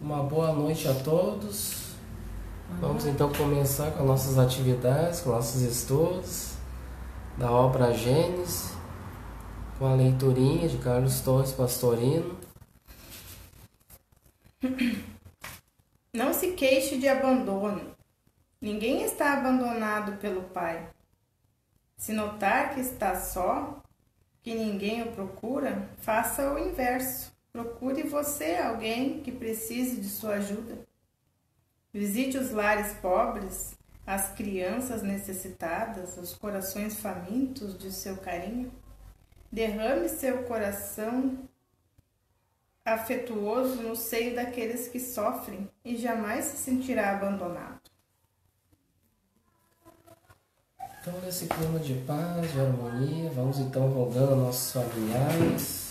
Uma boa noite a todos. Vamos então começar com nossas atividades, com nossos estudos da obra Gênesis, com a leiturinha de Carlos Torres Pastorino. Não se queixe de abandono. Ninguém está abandonado pelo Pai. Se notar que está só, que ninguém o procura, faça o inverso. Procure você alguém que precise de sua ajuda. Visite os lares pobres, as crianças necessitadas, os corações famintos de seu carinho. Derrame seu coração afetuoso no seio daqueles que sofrem e jamais se sentirá abandonado. Então, nesse clima de paz, de harmonia, vamos então rogando a nossos familiares,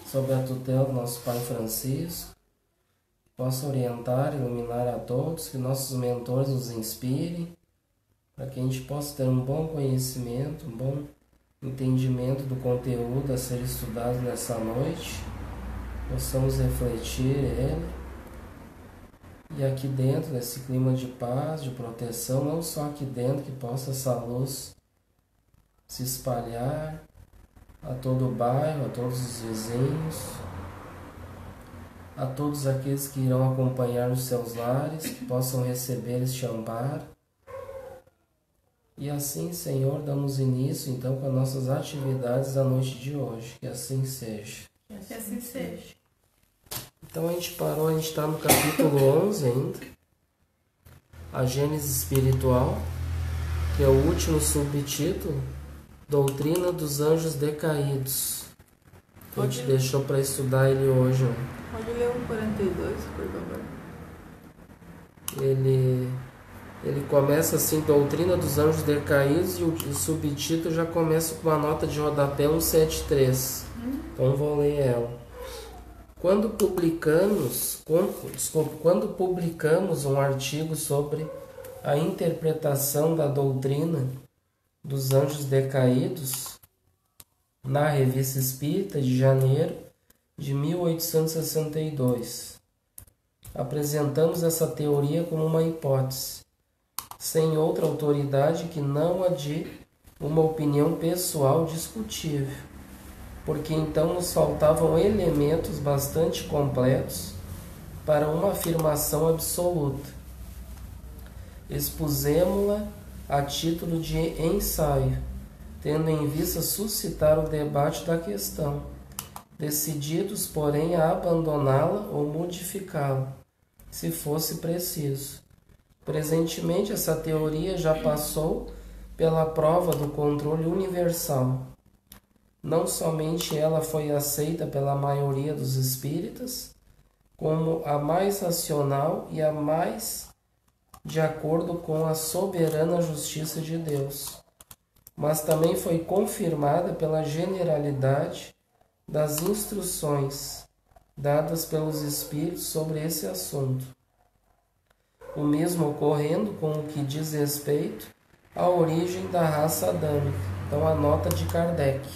sob a tutela do nosso Pai Francisco, possa orientar, iluminar a todos, que nossos mentores nos inspirem, para que a gente possa ter um bom conhecimento, um bom entendimento do conteúdo a ser estudado nessa noite, possamos refletir ele, e aqui dentro, nesse clima de paz, de proteção, não só aqui dentro, que possa essa luz se espalhar a todo o bairro, a todos os vizinhos, a todos aqueles que irão acompanhar nos seus lares, que possam receber este amparo. E assim, Senhor, damos início então com as nossas atividades da noite de hoje, que assim seja. Que assim seja. Então a gente está no capítulo 11 ainda, a Gênese Espiritual, que é o último subtítulo, Doutrina dos Anjos Decaídos. A gente deixou para estudar ele hoje. Pode ler o 42, por favor. Ele começa assim, Doutrina dos Anjos Decaídos, e o subtítulo já começa com uma nota de rodapé 173. Então vou ler ela. Quando publicamos um artigo sobre a interpretação da doutrina dos anjos decaídos na Revista Espírita de janeiro de 1862, apresentamos essa teoria como uma hipótese, sem outra autoridade que não a de uma opinião pessoal discutível, porque então nos faltavam elementos bastante completos para uma afirmação absoluta. Expusemo-la a título de ensaio, tendo em vista suscitar o debate da questão, decididos, porém, a abandoná-la ou modificá-la, se fosse preciso. Presentemente, essa teoria já passou pela prova do controle universal. Não somente ela foi aceita pela maioria dos espíritas, como a mais racional e a mais de acordo com a soberana justiça de Deus, mas também foi confirmada pela generalidade das instruções dadas pelos Espíritos sobre esse assunto. O mesmo ocorrendo com o que diz respeito à origem da raça adâmica. Então, a nota de Kardec.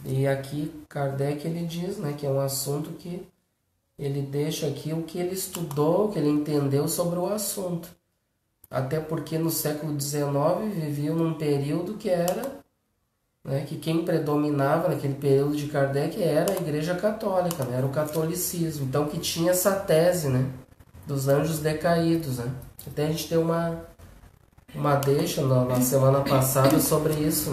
E aqui Kardec ele diz, que é um assunto que ele deixa aqui o que ele estudou, o que ele entendeu sobre o assunto. Até porque no século XIX viviam num período que era, que quem predominava naquele período de Kardec era a Igreja Católica, era o catolicismo. Então que tinha essa tese, dos anjos decaídos. Até a gente deu uma deixa na semana passada sobre isso,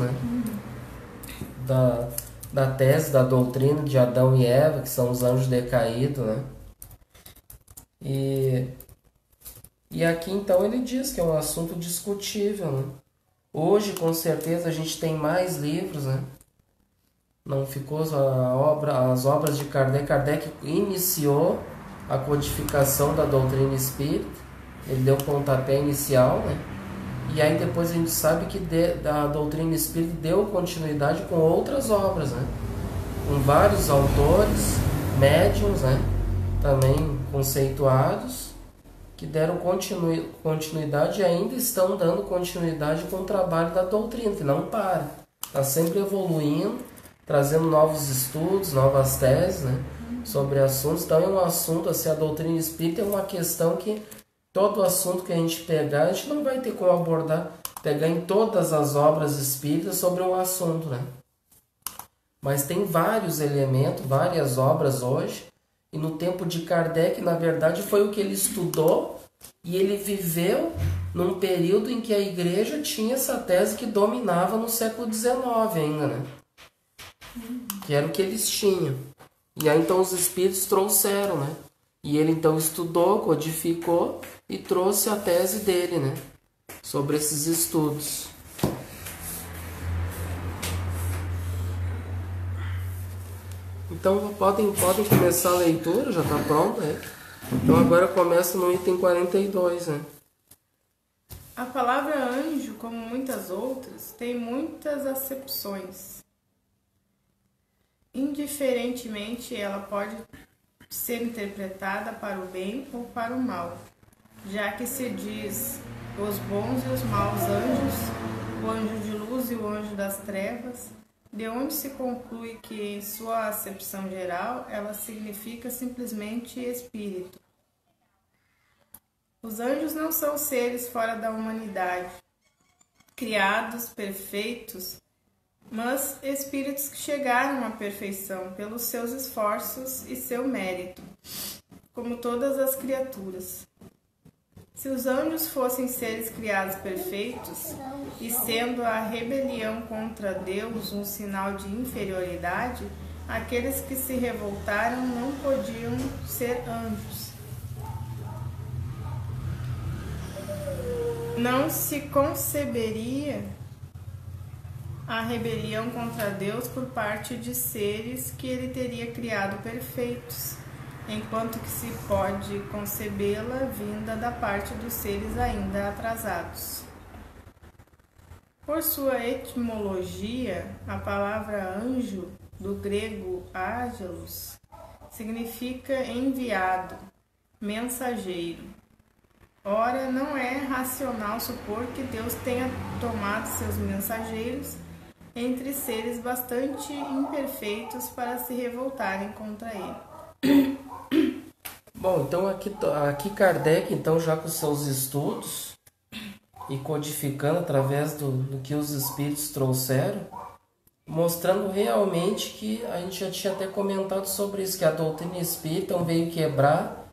da tese da doutrina de Adão e Eva, que são os anjos decaídos, E aqui então ele diz que é um assunto discutível, Hoje com certeza a gente tem mais livros, Não ficou as obras de Kardec. Kardec iniciou a codificação da doutrina espírita, ele deu o pontapé inicial, E aí depois a gente sabe que a doutrina espírita deu continuidade com outras obras, Com vários autores, médiuns, também conceituados, que deram continuidade e ainda estão dando continuidade com o trabalho da doutrina, que não para. Está sempre evoluindo, trazendo novos estudos, novas teses, sobre assuntos. Então é um assunto, assim, a doutrina espírita é uma questão que todo assunto que a gente pegar, a gente não vai ter como abordar, pegar em todas as obras espíritas sobre um assunto, né? Mas tem vários elementos, várias obras hoje, e no tempo de Kardec, na verdade, foi o que ele estudou, e ele viveu num período em que a igreja tinha essa tese que dominava no século XIX ainda, né? Que era o que eles tinham. E aí então os espíritos trouxeram, né? E ele então estudou, codificou e trouxe a tese dele, né? Sobre esses estudos. Então podem começar a leitura, já está pronta, né? Então agora começa no item 42, né? A palavra anjo, como muitas outras, tem muitas acepções. Indiferentemente, ela pode ser interpretada para o bem ou para o mal, já que se diz os bons e os maus anjos, o anjo de luz e o anjo das trevas, de onde se conclui que, em sua acepção geral, ela significa simplesmente espírito. Os anjos não são seres fora da humanidade, criados, perfeitos, mas espíritos que chegaram à perfeição pelos seus esforços e seu mérito, como todas as criaturas. Se os anjos fossem seres criados perfeitos, e sendo a rebelião contra Deus um sinal de inferioridade, aqueles que se revoltaram não podiam ser anjos. Não se conceberia a rebelião contra Deus por parte de seres que ele teria criado perfeitos, enquanto que se pode concebê-la vinda da parte dos seres ainda atrasados. Por sua etimologia, a palavra anjo, do grego angelos, significa enviado, mensageiro. Ora, não é racional supor que Deus tenha tomado seus mensageiros entre seres bastante imperfeitos para se revoltarem contra ele. Bom, então aqui Kardec, então, já com seus estudos e codificando através do que os espíritos trouxeram, mostrando realmente que a gente já tinha até comentado sobre isso, que a doutrina espírita veio quebrar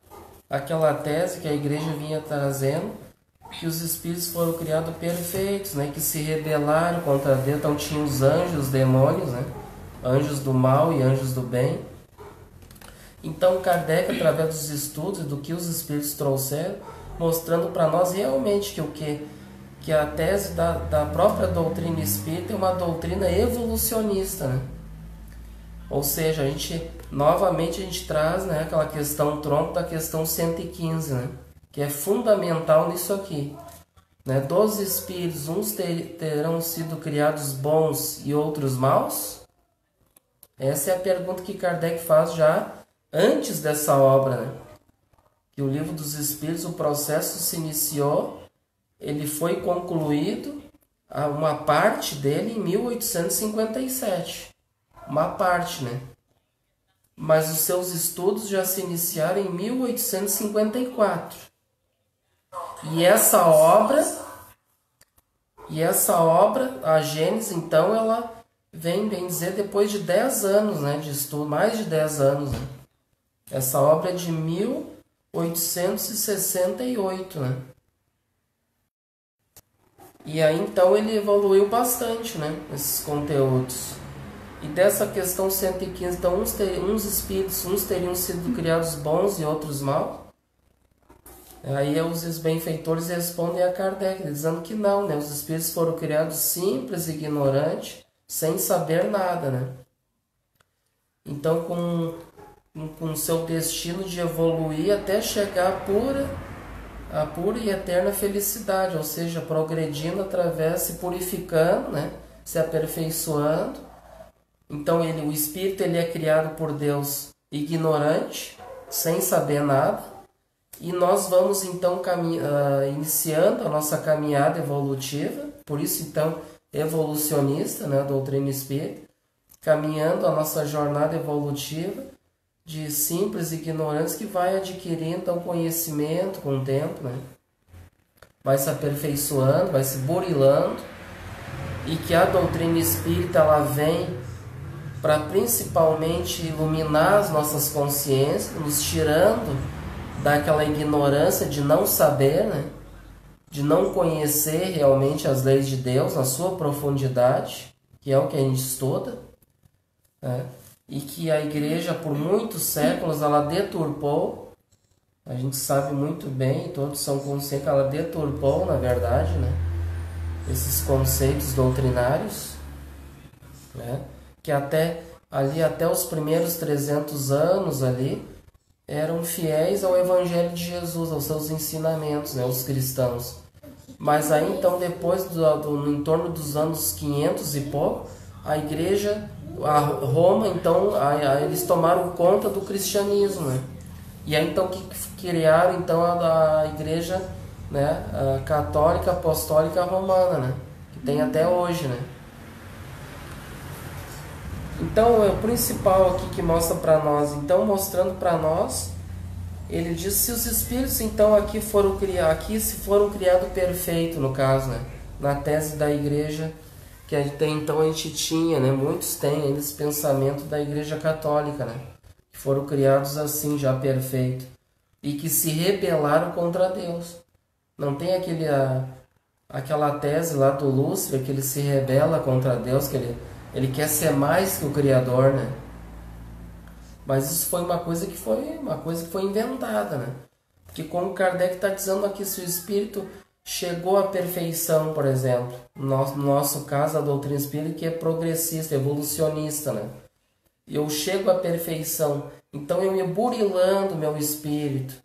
aquela tese que a igreja vinha trazendo, que os espíritos foram criados perfeitos, né, que se rebelaram contra Deus. Então tinha os anjos, os demônios, né, anjos do mal e anjos do bem. Então Kardec, através dos estudos e do que os espíritos trouxeram, mostrando para nós realmente que a tese da própria doutrina espírita é uma doutrina evolucionista, né? Ou seja, novamente a gente traz, né, aquela questão tronco da questão 115, né, que é fundamental nisso aqui, né? Dos espíritos, uns terão sido criados bons e outros maus? Essa é a pergunta que Kardec faz já antes dessa obra, né? Que o Livro dos Espíritos, o processo se iniciou, ele foi concluído, uma parte dele em 1857. Uma parte, né? Mas os seus estudos já se iniciaram em 1854. E essa obra, a Gênesis, então, ela vem bem dizer depois de 10 anos, né, de estudo, mais de 10 anos, né? Essa obra é de 1868, né? E aí então ele evoluiu bastante, né, esses conteúdos. E dessa questão 115, então uns espíritos, uns teriam sido criados bons e outros maus. Aí os benfeitores respondem a Kardec, dizendo que não, né, os espíritos foram criados simples, ignorantes, sem saber nada, né? Então com seu destino de evoluir até chegar a pura e eterna felicidade, ou seja, progredindo através, se purificando, né, se aperfeiçoando. Então o espírito ele é criado por Deus ignorante, sem saber nada, e nós vamos então iniciando a nossa caminhada evolutiva, por isso então evolucionista, né, a doutrina espírita, caminhando a nossa jornada evolutiva, de simples ignorantes que vai adquirindo então, conhecimento com o tempo, né? Vai se aperfeiçoando, vai se burilando, e que a doutrina espírita ela vem para principalmente iluminar as nossas consciências, nos tirando daquela ignorância de não saber, né? De não conhecer realmente as leis de Deus na sua profundidade, que é o que a gente estuda, né? E que a igreja por muitos séculos ela deturpou, a gente sabe muito bem, todos são conscientes que ela deturpou, na verdade, né? Esses conceitos doutrinários, né? Que até os primeiros 300 anos ali eram fiéis ao Evangelho de Jesus, aos seus ensinamentos, né? Os cristãos. Mas aí então depois em torno dos anos 500 e pouco, a igreja, a Roma, então eles tomaram conta do cristianismo, né? E aí então que criaram então a igreja, né, a católica apostólica romana, né, que tem até hoje, né. Então o principal aqui que mostra para nós, então mostrando para nós, ele diz se os espíritos então aqui foram criados perfeito, no caso, né, na tese da igreja que até então a gente tinha, né, muitos têm ainda esse pensamento da igreja católica, né, que foram criados assim já perfeito e que se rebelaram contra Deus. Não tem aquela tese lá do Lúcifer que ele se rebela contra Deus, que ele quer ser mais que o Criador, né? Mas isso foi uma coisa que foi inventada, né? Porque como Kardec está dizendo aqui, se o espírito chegou à perfeição, por exemplo, no nosso caso a doutrina espírita que é progressista, evolucionista, né? Eu chego à perfeição, então eu me burilando meu espírito,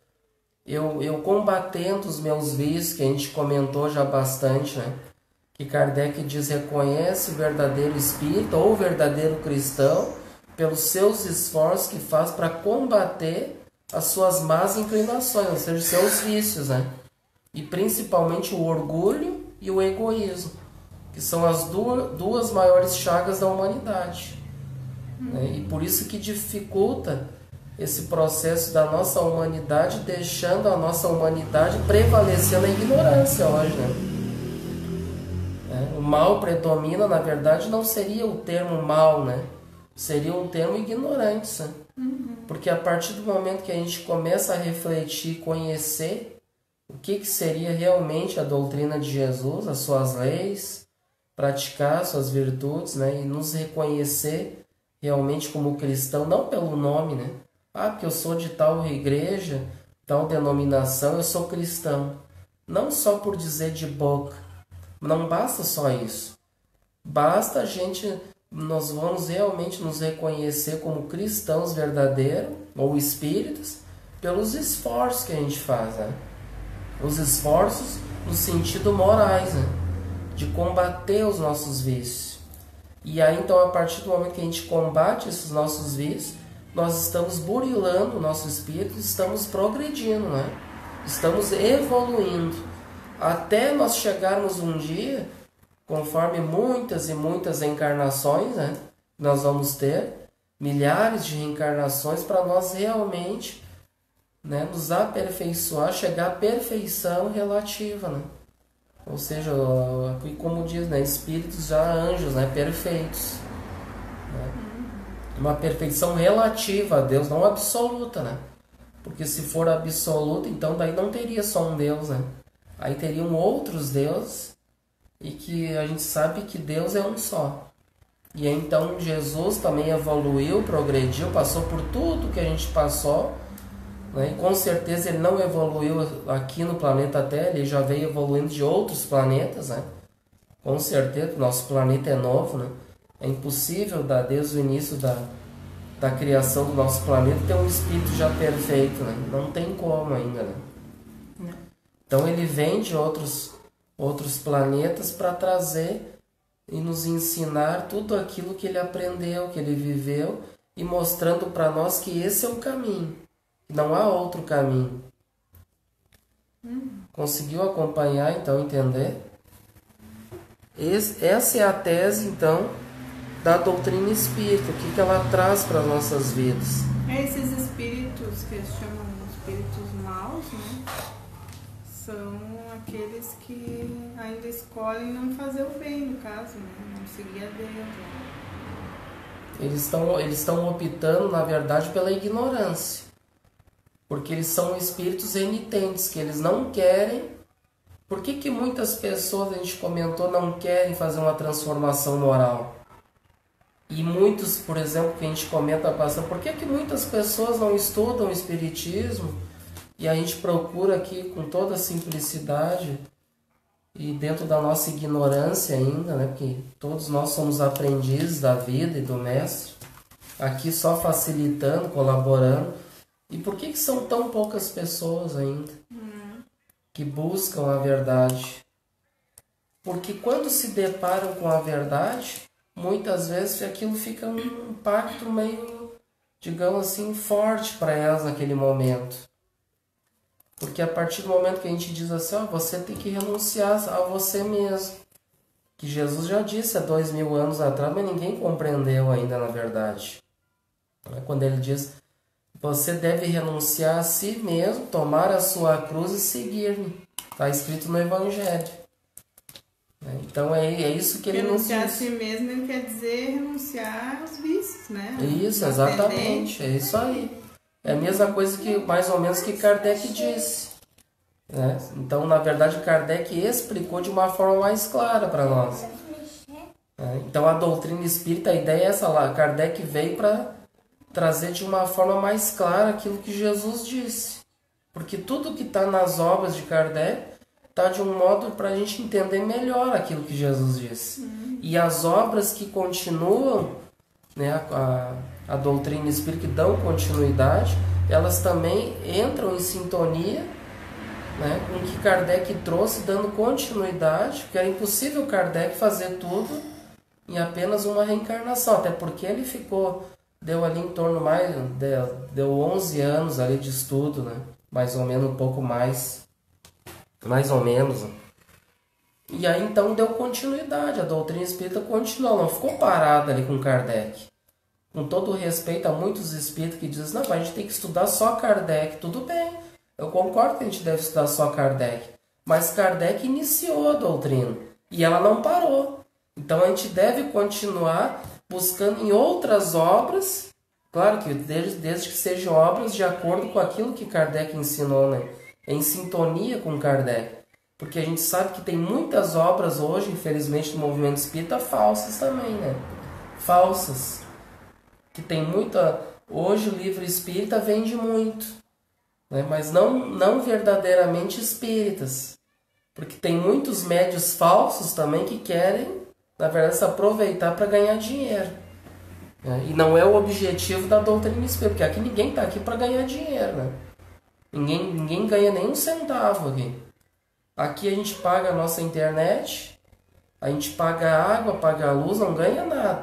eu combatendo os meus vícios, que a gente comentou já bastante, né? Que Kardec diz, reconhece o verdadeiro espírito ou o verdadeiro cristão pelos seus esforços que faz para combater as suas más inclinações, ou seja, seus vícios, né? E principalmente o orgulho e o egoísmo, que são as duas maiores chagas da humanidade. Né? E por isso que dificulta esse processo da nossa humanidade, deixando a nossa humanidade prevalecer na ignorância hoje, né? O mal predomina, na verdade, não seria o termo mal, né? Seria um termo ignorância. Porque a partir do momento que a gente começa a refletir, conhecer o que seria realmente a doutrina de Jesus, as suas leis, praticar suas virtudes, né? E nos reconhecer realmente como cristão, não pelo nome, né? Ah, porque eu sou de tal igreja, tal denominação, eu sou cristão. Não só por dizer de boca. Não basta só isso. Basta nós vamos realmente nos reconhecer como cristãos verdadeiros, ou espíritos, pelos esforços que a gente faz, né? Os esforços no sentido morais, né? De combater os nossos vícios. E aí, então, a partir do momento que a gente combate esses nossos vícios, nós estamos burilando o nosso espírito, estamos progredindo, né? Estamos evoluindo, até nós chegarmos um dia, conforme muitas e muitas reencarnações, né? Nós vamos ter milhares de reencarnações para nós realmente, né, nos aperfeiçoar, chegar à perfeição relativa, né? Ou seja, como diz, né, espíritos já anjos, né, perfeitos, né? Uma perfeição relativa a Deus, não absoluta, né? Porque se for absoluta, então daí não teria só um Deus, né? Aí teriam outros deuses, e que a gente sabe que Deus é um só. E então Jesus também evoluiu, progrediu, passou por tudo que a gente passou, né? E com certeza ele não evoluiu aqui no planeta Terra, ele já veio evoluindo de outros planetas, né? Com certeza, nosso planeta é novo, né? É impossível, desde o início da criação do nosso planeta, ter um espírito já perfeito, né? Não tem como ainda, né? Não. Então ele vem de outros planetas para trazer e nos ensinar tudo aquilo que ele aprendeu, que ele viveu, e mostrando para nós que esse é o caminho, não há outro caminho. Conseguiu acompanhar, então, entender? Essa é a tese, então, da doutrina espírita, o que ela traz para as nossas vidas. Esses que eles chamam espíritos maus, né? São aqueles que ainda escolhem não fazer o bem, no caso, né? Não seguir a Deus. Né? Eles estão optando, na verdade, pela ignorância. Porque eles são espíritos renitentes, que eles não querem. Por que muitas pessoas, a gente comentou, não querem fazer uma transformação moral? E muitos, por exemplo, que a gente comenta bastante, por que muitas pessoas não estudam o espiritismo? E a gente procura aqui com toda a simplicidade e dentro da nossa ignorância ainda, né? Porque todos nós somos aprendizes da vida e do mestre, aqui só facilitando, colaborando. E por que são tão poucas pessoas ainda que buscam a verdade? Porque quando se deparam com a verdade, muitas vezes aquilo fica um impacto meio, digamos assim, forte para elas naquele momento. Porque a partir do momento que a gente diz assim, você tem que renunciar a você mesmo. Que Jesus já disse há 2000 anos atrás, mas ninguém compreendeu ainda na verdade. Quando ele diz, você deve renunciar a si mesmo, tomar a sua cruz e seguir-me. Está escrito no Evangelho. Então é isso que ele nos diz. Renunciar a si mesmo ele quer dizer renunciar aos vícios, né? Isso, exatamente. É isso aí. É a mesma coisa que, mais ou menos, que Kardec disse. Né? Então, na verdade, Kardec explicou de uma forma mais clara para nós. Então, a doutrina espírita, a ideia é essa lá. Kardec veio para trazer de uma forma mais clara aquilo que Jesus disse. Porque tudo que está nas obras de Kardec está de um modo para a gente entender melhor aquilo que Jesus disse. E as obras que continuam, né, a doutrina espírita, que dão continuidade, elas também entram em sintonia, né, com o que Kardec trouxe, dando continuidade, porque era impossível Kardec fazer tudo em apenas uma reencarnação, até porque ele deu ali em torno deu 11 anos ali de estudo, né, mais ou menos, um pouco mais ou menos. E aí então deu continuidade, a doutrina espírita continuou, não ficou parada ali com Kardec. Com todo o respeito a muitos espíritos que dizem, não, a gente tem que estudar só Kardec. Tudo bem, eu concordo que a gente deve estudar só Kardec. Mas Kardec iniciou a doutrina e ela não parou. Então a gente deve continuar buscando em outras obras, claro que desde que sejam obras de acordo com aquilo que Kardec ensinou, né? Em sintonia com Kardec. Porque a gente sabe que tem muitas obras hoje, infelizmente, no movimento espírita, falsas também, né? Falsas. Que tem muita... Hoje o livro espírita vende muito, né? Mas não verdadeiramente espíritas. Porque tem muitos médios falsos também que querem, na verdade, se aproveitar para ganhar dinheiro. Né? E não é o objetivo da doutrina espírita, porque aqui ninguém está aqui para ganhar dinheiro, né? Ninguém ganha nem um centavo aqui. Aqui a gente paga a nossa internet, a gente paga a água, paga a luz, não ganha nada.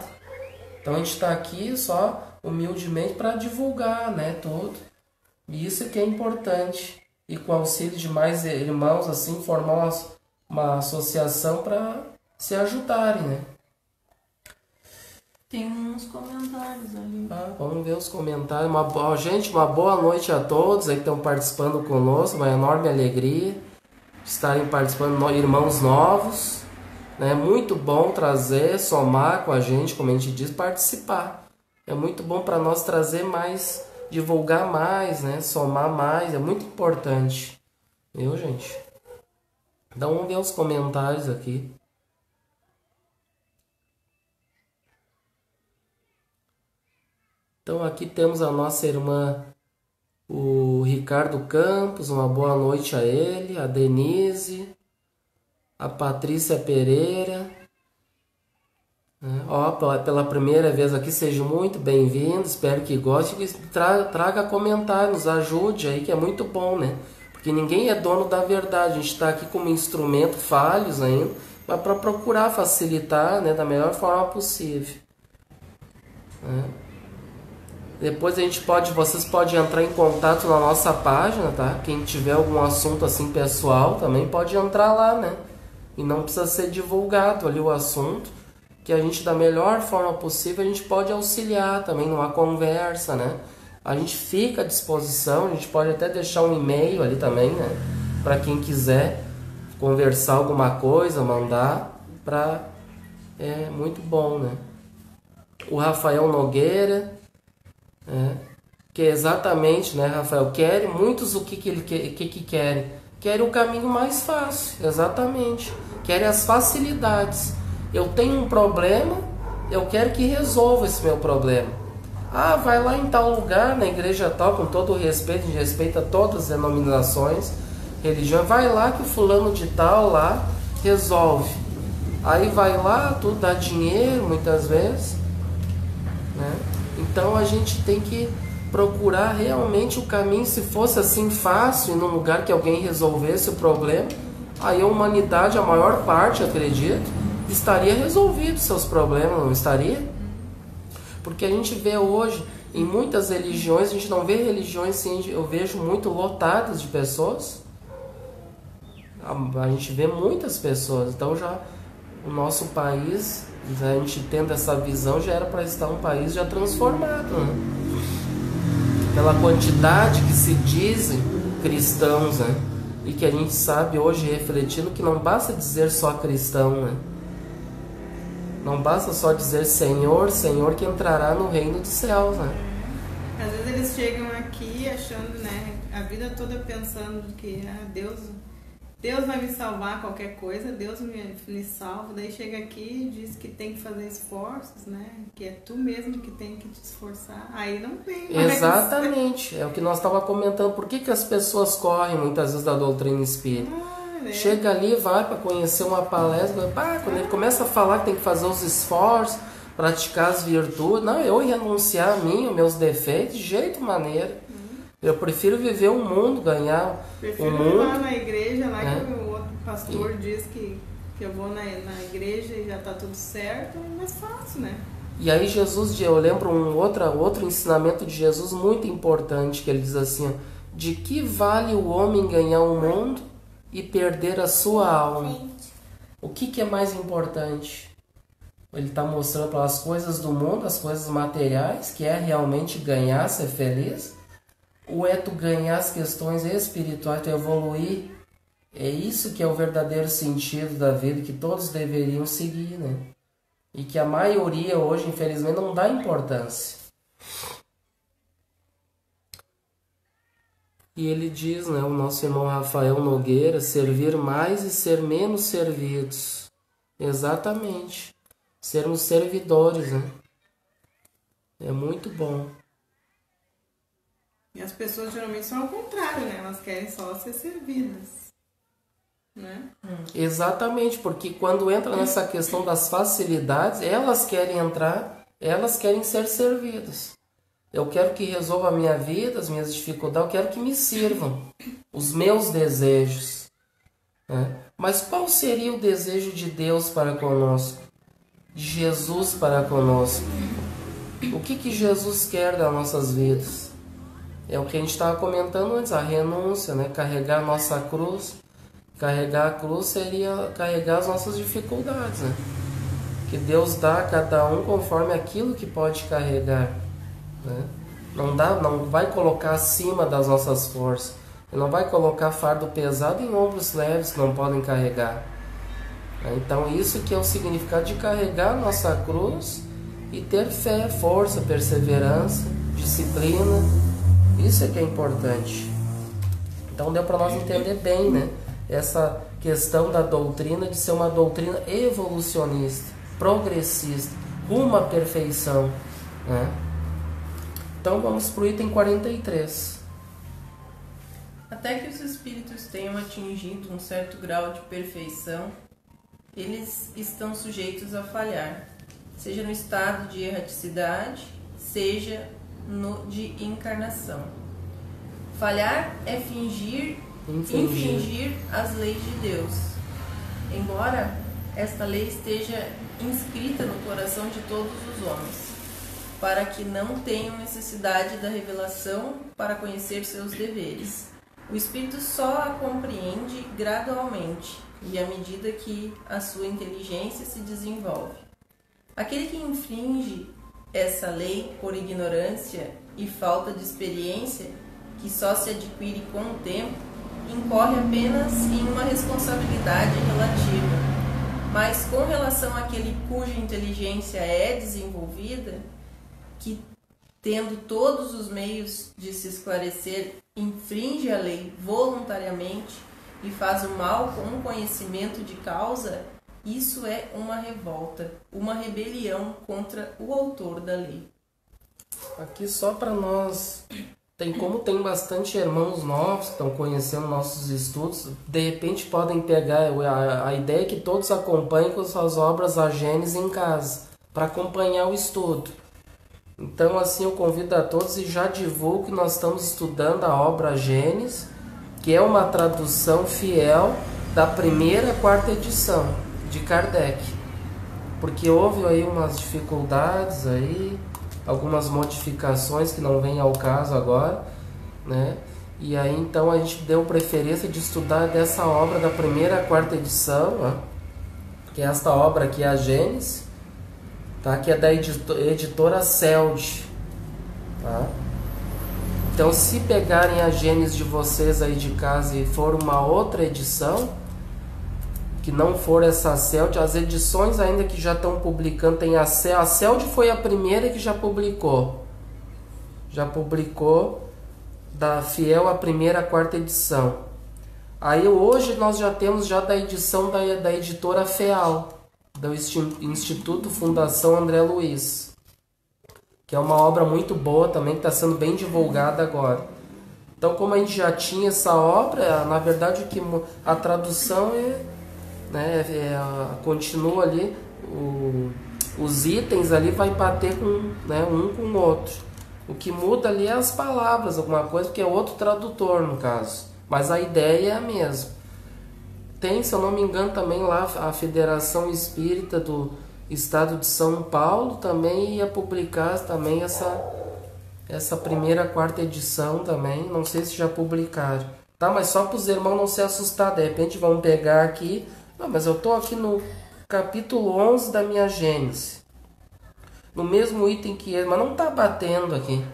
Então a gente está aqui só humildemente para divulgar, né, tudo. E isso que é importante. E com o auxílio de mais irmãos, assim, formar uma associação para se ajudarem, né? Tem uns comentários ali. Vamos ver os comentários. Gente, uma boa noite a todos aí que estão participando conosco. Uma enorme alegria de estarem participando, irmãos novos. É muito bom trazer, somar com a gente, como a gente diz, participar. É muito bom para nós trazer mais, divulgar mais, né? Somar mais, é muito importante. Viu, gente? Então vamos ver os comentários aqui. Então aqui temos a nossa irmã, o Ricardo Campos, uma boa noite a ele, a Denise, a Patrícia Pereira. Pela primeira vez aqui, seja muito bem-vindo, espero que goste e traga comentário, nos ajude aí, que é muito bom, né? Porque ninguém é dono da verdade, a gente está aqui como instrumento, falhos ainda, mas para procurar facilitar, né, da melhor forma possível. Depois vocês podem entrar em contato na nossa página, tá? Quem tiver algum assunto assim pessoal também pode entrar lá, né? E não precisa ser divulgado ali o assunto, que a gente, da melhor forma possível, a gente pode auxiliar também numa conversa, né? A gente fica à disposição, a gente pode até deixar um e-mail ali também, né? Para quem quiser conversar alguma coisa, mandar para... É muito bom, né? O Rafael Nogueira, que é exatamente, né, Rafael? Muitos o que querem? Querem o caminho mais fácil, exatamente. Querem as facilidades. Eu tenho um problema, eu quero que resolva esse meu problema. Ah, vai lá em tal lugar, na igreja tal, com todo o respeito, a gente respeita todas as denominações, religião, vai lá que o fulano de tal lá resolve. Aí vai lá, tudo dá dinheiro muitas vezes, né? Então a gente tem que procurar realmente o caminho. Se fosse assim fácil, num lugar que alguém resolvesse o problema, aí a humanidade, a maior parte, acredito, estaria resolvido seus problemas, não estaria? Porque a gente vê hoje, em muitas religiões, a gente não vê religiões assim, eu vejo muito lotadas de pessoas. A gente vê muitas pessoas, então já o nosso país, a gente tendo essa visão, já era para estar um país já transformado, né? Pela quantidade que se dizem cristãos, né? E que a gente sabe hoje, refletindo, que não basta dizer só cristão, né? Não basta só dizer Senhor, Senhor, que entrará no reino dos céus, né? Às vezes eles chegam aqui achando, né, a vida toda pensando que Deus vai me salvar qualquer coisa, Deus me salva. Daí chega aqui e diz que tem que fazer esforços, né? Que é tu mesmo que tem que te esforçar. Aí não tem mais. Exatamente. É o que nós estávamos comentando. Por que as pessoas correm muitas vezes da doutrina espírita? Chega ali, vai para conhecer uma palestra, quando ele começa a falar que tem que fazer os esforços, praticar as virtudes, não, eu renunciar a mim, os meus defeitos, de jeito maneira. Eu prefiro viver um mundo, ganhar prefiro um mundo. Ir lá na igreja, lá que o outro pastor diz que eu vou na igreja e já está tudo certo, é mais fácil, né? E aí Jesus, eu lembro outro ensinamento de Jesus muito importante, que ele diz assim, de que vale o homem ganhar o mundo e perder a sua alma? O que é mais importante? Ele está mostrando para as coisas do mundo, as coisas materiais, que é realmente ganhar, ser feliz? Ou é tu ganhar as questões espirituais, tu evoluir? É isso que é o verdadeiro sentido da vida, que todos deveriam seguir, né? E que a maioria hoje, infelizmente, não dá importância. E ele diz, né, o nosso irmão Rafael Nogueira, servir mais e ser menos servidos. Exatamente. Sermos servidores, né? É muito bom. E as pessoas geralmente são ao contrário, né? Elas querem só ser servidas, né? Exatamente, porque quando entra nessa questão das facilidades, elas querem entrar, elas querem ser servidas. Eu quero que resolva a minha vida, as minhas dificuldades, eu quero que me sirvam os meus desejos, né? Mas qual seria o desejo de Deus para conosco? De Jesus para conosco? O que Jesus quer das nossas vidas? É o que a gente estava comentando antes, a renúncia, né? Carregar a nossa cruz. Carregar a cruz seria carregar as nossas dificuldades, né? Que Deus dá a cada um conforme aquilo que pode carregar, né? Não vai colocar acima das nossas forças. Ele não vai colocar fardo pesado em ombros leves que não podem carregar. Então isso que é o significado de carregar a nossa cruz e ter fé, força, perseverança, disciplina. Isso é que é importante. Então deu para nós entender bem, né? Essa questão da doutrina de ser uma doutrina evolucionista, progressista, rumo à perfeição, né? Então vamos para o item 43. Até que os espíritos tenham atingido um certo grau de perfeição, eles estão sujeitos a falhar, seja no estado de erraticidade, seja no de encarnação. Falhar é infringir as leis de Deus, embora esta lei esteja inscrita no coração de todos os homens, para que não tenham necessidade da revelação para conhecer seus deveres. O espírito só a compreende gradualmente e à medida que a sua inteligência se desenvolve. Aquele que infringe essa lei por ignorância e falta de experiência, que só se adquire com o tempo, incorre apenas em uma responsabilidade relativa. Mas com relação àquele cuja inteligência é desenvolvida, que tendo todos os meios de se esclarecer, infringe a lei voluntariamente e faz o mal com um conhecimento de causa, isso é uma revolta, uma rebelião contra o autor da lei. Aqui só para nós, tem bastante irmãos novos que estão conhecendo nossos estudos, de repente podem pegar a ideia que todos acompanhem com suas obras a Gênesis em casa, para acompanhar o estudo. Então assim eu convido a todos e já divulgo que nós estamos estudando a obra Gênesis, que é uma tradução fiel da primeira e quarta edição de Kardec, porque houve aí umas dificuldades aí, algumas modificações que não vêm ao caso agora, né? E aí então a gente deu preferência de estudar dessa obra da primeira e quarta edição, ó, que é esta obra aqui, a Gênesis, tá? Que é da editora Celde, tá? Então se pegarem a Gênesis de vocês aí de casa e for uma outra edição, que não for essa Celde, as edições ainda que já estão publicando, tem a Celde foi a primeira que já publicou da fiel a primeira a quarta edição. Aí hoje nós já temos já da edição da editora FEAL, do Instituto Fundação André Luiz, que é uma obra muito boa também, que está sendo bem divulgada agora. Então como a gente já tinha essa obra, na verdade o que a tradução continua ali, os itens ali vai bater com, né, um com o outro. O que muda ali é as palavras, alguma coisa, porque é outro tradutor no caso, mas a ideia é a mesma. Tem, se eu não me engano, também lá a Federação Espírita do Estado de São Paulo também ia publicar também essa primeira, quarta edição também, não sei se já publicaram. Tá, mas só para os irmãos não se assustar, de repente vão pegar aqui, não, mas eu estou aqui no capítulo 11 da minha Gênesis, no mesmo item que ele, mas não está batendo aqui.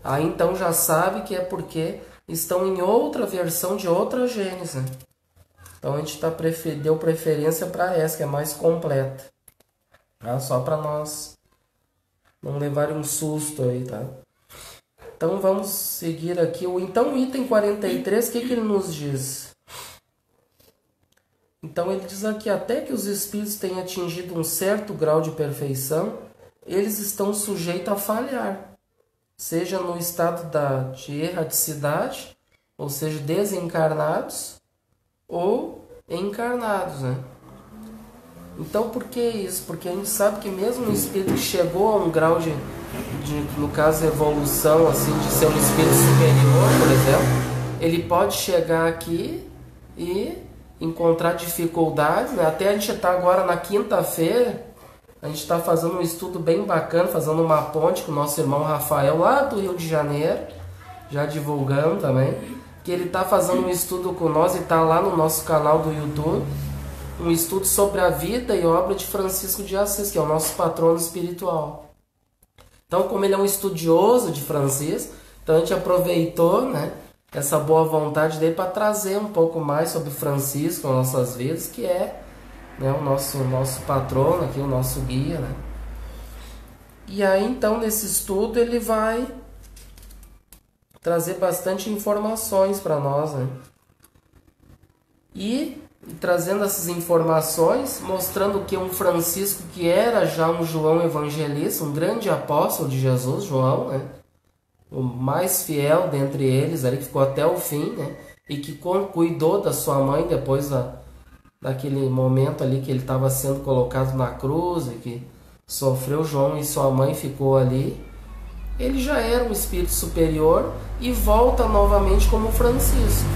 Aí então já sabe que é porque estão em outra versão de outra Gênesis, né? Então a gente deu preferência para essa, que é mais completa. Tá? Só para nós não levarem um susto aí, tá? Então vamos seguir aqui. Então o item 43, o que ele nos diz? Então ele diz aqui, até que os espíritos tenham atingido um certo grau de perfeição, eles estão sujeitos a falhar, seja no estado de erraticidade, ou seja, desencarnados, ou encarnados, né? Então por que isso? Porque a gente sabe que mesmo o espírito que chegou a um grau de no caso evolução, assim, de ser um espírito superior, por exemplo, ele pode chegar aqui e encontrar dificuldades, né? Até a gente está agora na quinta-feira, a gente está fazendo um estudo bem bacana, fazendo uma ponte com o nosso irmão Rafael lá do Rio de Janeiro, já divulgando também, que ele está fazendo um estudo com nós e está lá no nosso canal do YouTube, um estudo sobre a vida e obra de Francisco de Assis, que é o nosso patrono espiritual. Então, como ele é um estudioso de Francisco, então a gente aproveitou, né, essa boa vontade dele para trazer um pouco mais sobre Francisco nas nossas vidas, que é, né, o nosso patrono aqui, o nosso guia, né? E aí, então, nesse estudo ele vai trazer bastante informações para nós, né? E trazendo essas informações, mostrando que um Francisco que era já um João evangelista, um grande apóstolo de Jesus, João, né? O mais fiel dentre eles, ali, que ficou até o fim, né? E que cuidou da sua mãe depois daquele momento ali que ele estava sendo colocado na cruz e que sofreu. João e sua mãe ficou ali. Ele já era um espírito superior e volta novamente como Francisco.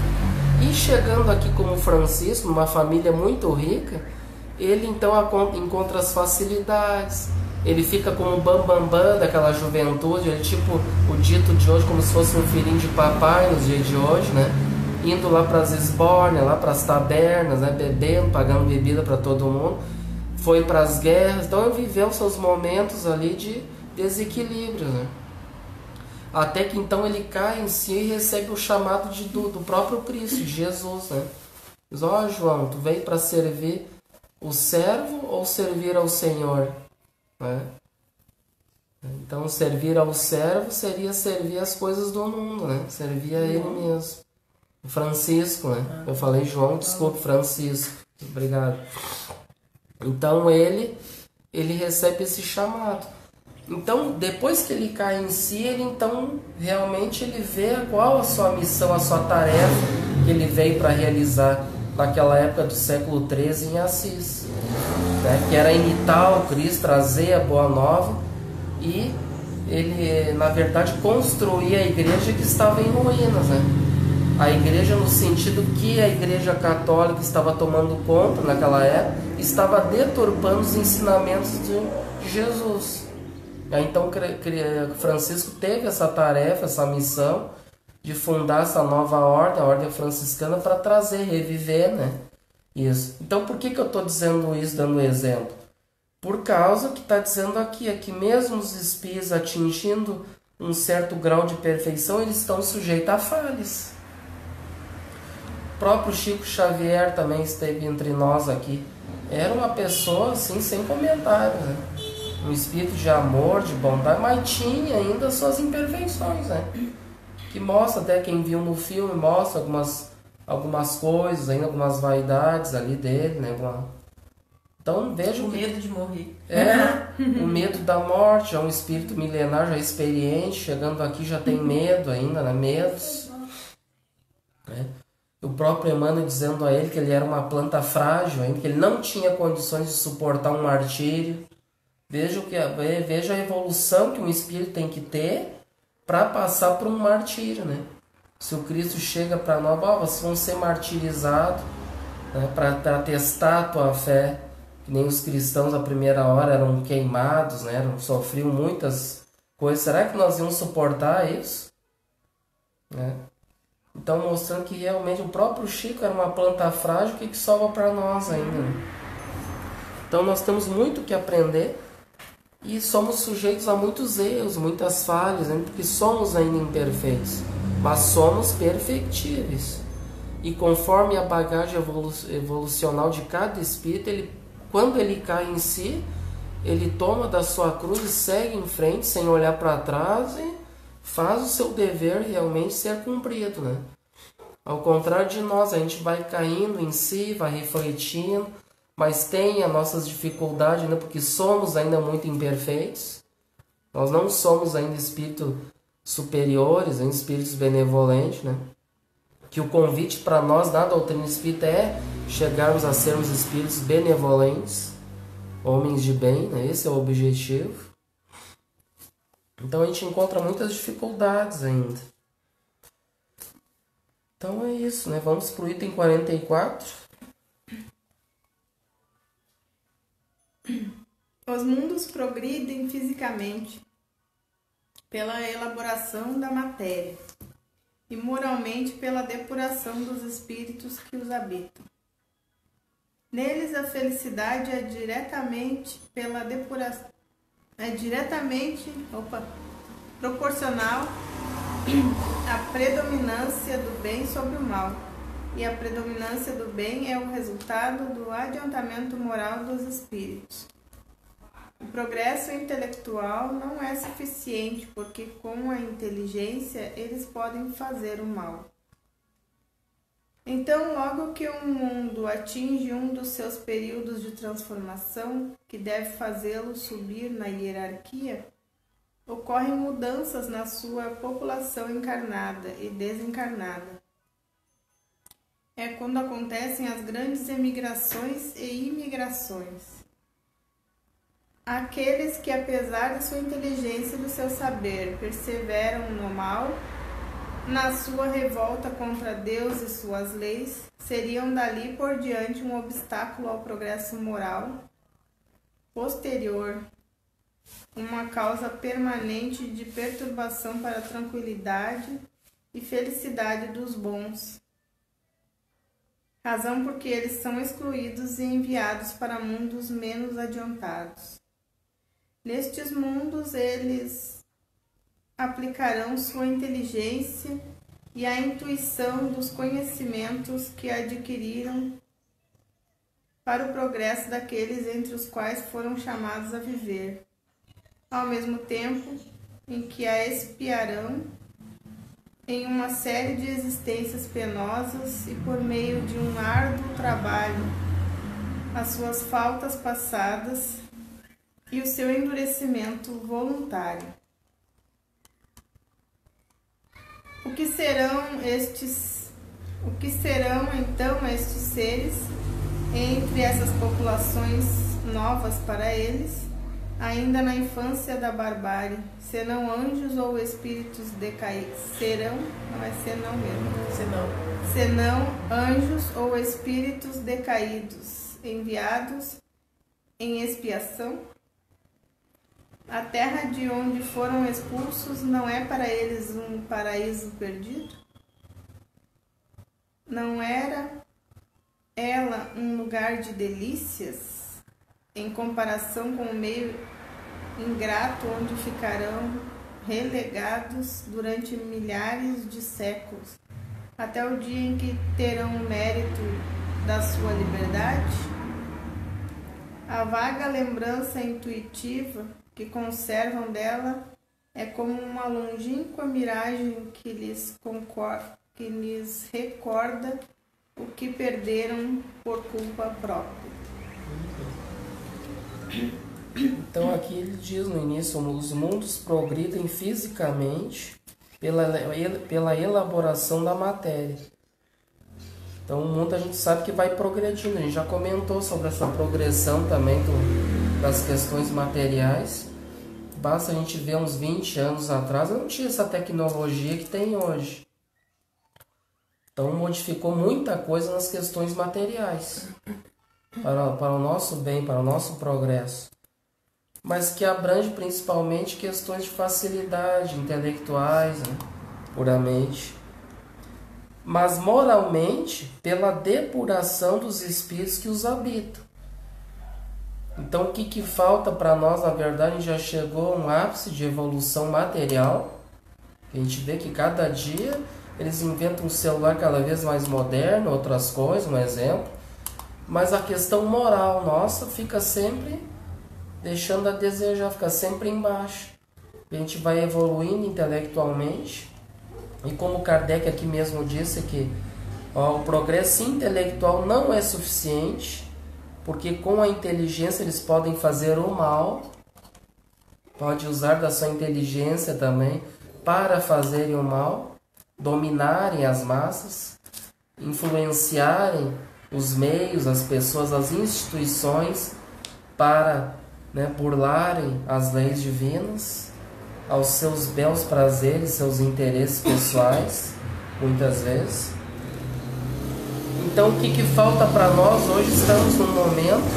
E chegando aqui como Francisco, numa família muito rica, ele então encontra as facilidades. Ele fica como o bambambam daquela juventude, ele, tipo o dito de hoje, como se fosse um filhinho de papai nos dias de hoje, né? Indo lá para as esbórnias, lá para as tabernas, né? Bebendo, pagando bebida para todo mundo. Foi para as guerras, então ele viveu seus momentos ali de desequilíbrio, né? Até que então ele cai em si e recebe o chamado do próprio Cristo, de Jesus, né? Diz, ó João, tu veio para servir o servo ou servir ao Senhor? Né? Então servir ao servo seria servir as coisas do mundo, né? Servir a ele mesmo. Francisco, né? Eu falei João, desculpe, Francisco. Obrigado. Então ele recebe esse chamado. Então, depois que ele cai em si, ele então realmente ele vê qual a sua missão, a sua tarefa que ele veio para realizar naquela época do século XIII em Assis, né? Que era imitar o Cristo, trazer a Boa Nova e ele, na verdade, construir a igreja que estava em ruínas, né? A igreja no sentido que a igreja católica estava tomando conta naquela época, estava deturpando os ensinamentos de Jesus. Então Francisco teve essa tarefa, essa missão de fundar essa nova ordem, a ordem franciscana, para trazer, reviver, né? Isso. Então por que eu estou dizendo isso, dando exemplo? Por causa que está dizendo aqui, é que mesmo os espíritos atingindo um certo grau de perfeição, eles estão sujeitos a falhas. O próprio Chico Xavier também esteve entre nós aqui. Era uma pessoa assim, sem comentário, né? Um espírito de amor, de bondade, mas tinha ainda suas imperfeições, né? Que mostra, até quem viu no filme, mostra algumas coisas, ainda algumas vaidades ali dele, né? Então veja o medo de morrer. O medo da morte, é um espírito milenar, já experiente, chegando aqui já tem medo ainda, né? Medos. Né? O próprio Emmanuel dizendo a ele que ele era uma planta frágil, ainda, que ele não tinha condições de suportar um martírio. Veja a evolução que um espírito tem que ter para passar por um martírio, né? Se o Cristo chega para nós, vocês vão ser martirizados, né, para testar a tua fé, que nem os cristãos à primeira hora eram queimados, né, sofriam muitas coisas. Será que nós íamos suportar isso? Né? Então mostrando que realmente o próprio Chico era uma planta frágil que sobra para nós ainda. Né? Então nós temos muito que aprender. E somos sujeitos a muitos erros, muitas falhas, né? Porque somos ainda imperfeitos, mas somos perfectíveis. E conforme a bagagem evolucional de cada espírito, quando ele cai em si, ele toma da sua cruz e segue em frente, sem olhar para trás, e faz o seu dever realmente ser cumprido, né? Ao contrário de nós, a gente vai caindo em si, vai refletindo, mas tem as nossas dificuldades, né? Porque somos ainda muito imperfeitos. Nós não somos ainda espíritos superiores, ainda espíritos benevolentes, né? Que o convite para nós na doutrina espírita é chegarmos a sermos espíritos benevolentes, homens de bem, né? Esse é o objetivo. Então a gente encontra muitas dificuldades ainda. Então é isso, né? Vamos para o item 44. Os mundos progridem fisicamente pela elaboração da matéria e moralmente pela depuração dos espíritos que os habitam. Neles a felicidade é diretamente proporcional à predominância do bem sobre o mal, e a predominância do bem é o resultado do adiantamento moral dos espíritos. O progresso intelectual não é suficiente, porque com a inteligência eles podem fazer o mal. Então, logo que um mundo atinge um dos seus períodos de transformação, que deve fazê-lo subir na hierarquia, ocorrem mudanças na sua população encarnada e desencarnada. É quando acontecem as grandes emigrações e imigrações. Aqueles que, apesar de sua inteligência e do seu saber, perseveram no mal, na sua revolta contra Deus e suas leis, seriam dali por diante um obstáculo ao progresso moral posterior, uma causa permanente de perturbação para a tranquilidade e felicidade dos bons. Razão porque eles são excluídos e enviados para mundos menos adiantados. Nestes mundos, eles aplicarão sua inteligência e a intuição dos conhecimentos que adquiriram para o progresso daqueles entre os quais foram chamados a viver, ao mesmo tempo em que a expiarão em uma série de existências penosas e por meio de um árduo trabalho as suas faltas passadas e o seu endurecimento voluntário. O que serão então estes seres entre essas populações novas para eles, ainda na infância da barbárie, senão anjos ou espíritos decaídos? Senão anjos ou espíritos decaídos, enviados em expiação? A terra de onde foram expulsos não é para eles um paraíso perdido? Não era ela um lugar de delícias, em comparação com o meio ingrato onde ficarão relegados durante milhares de séculos, até o dia em que terão o mérito da sua liberdade? A vaga lembrança intuitiva que conservam dela é como uma longínqua miragem que lhes recorda o que perderam por culpa própria. Então aqui ele diz no início: os mundos progridem fisicamente pela elaboração da matéria. Então o mundo a gente sabe que vai progredindo. A gente já comentou sobre essa progressão também das questões materiais. Basta a gente ver uns 20 anos atrás, não tinha essa tecnologia que tem hoje. Então modificou muita coisa nas questões materiais, para o nosso bem, para o nosso progresso. Mas que abrange principalmente questões de facilidade, intelectuais, né, puramente. Mas moralmente, pela depuração dos espíritos que os habitam. Então o que falta para nós, na verdade? A gente já chegou a um ápice de evolução material. A gente vê que cada dia eles inventam um celular cada vez mais moderno, outras coisas, um exemplo. Mas a questão moral nossa fica sempre deixando a desejar, fica sempre embaixo. A gente vai evoluindo intelectualmente. E como Kardec aqui mesmo disse que o progresso intelectual não é suficiente, porque com a inteligência eles podem fazer o mal, pode usar da sua inteligência também para fazerem o mal, dominarem as massas, influenciarem os meios, as pessoas, as instituições para burlarem as leis divinas aos seus belos prazeres, seus interesses pessoais, muitas vezes. Então o que falta para nós hoje? Estamos num momento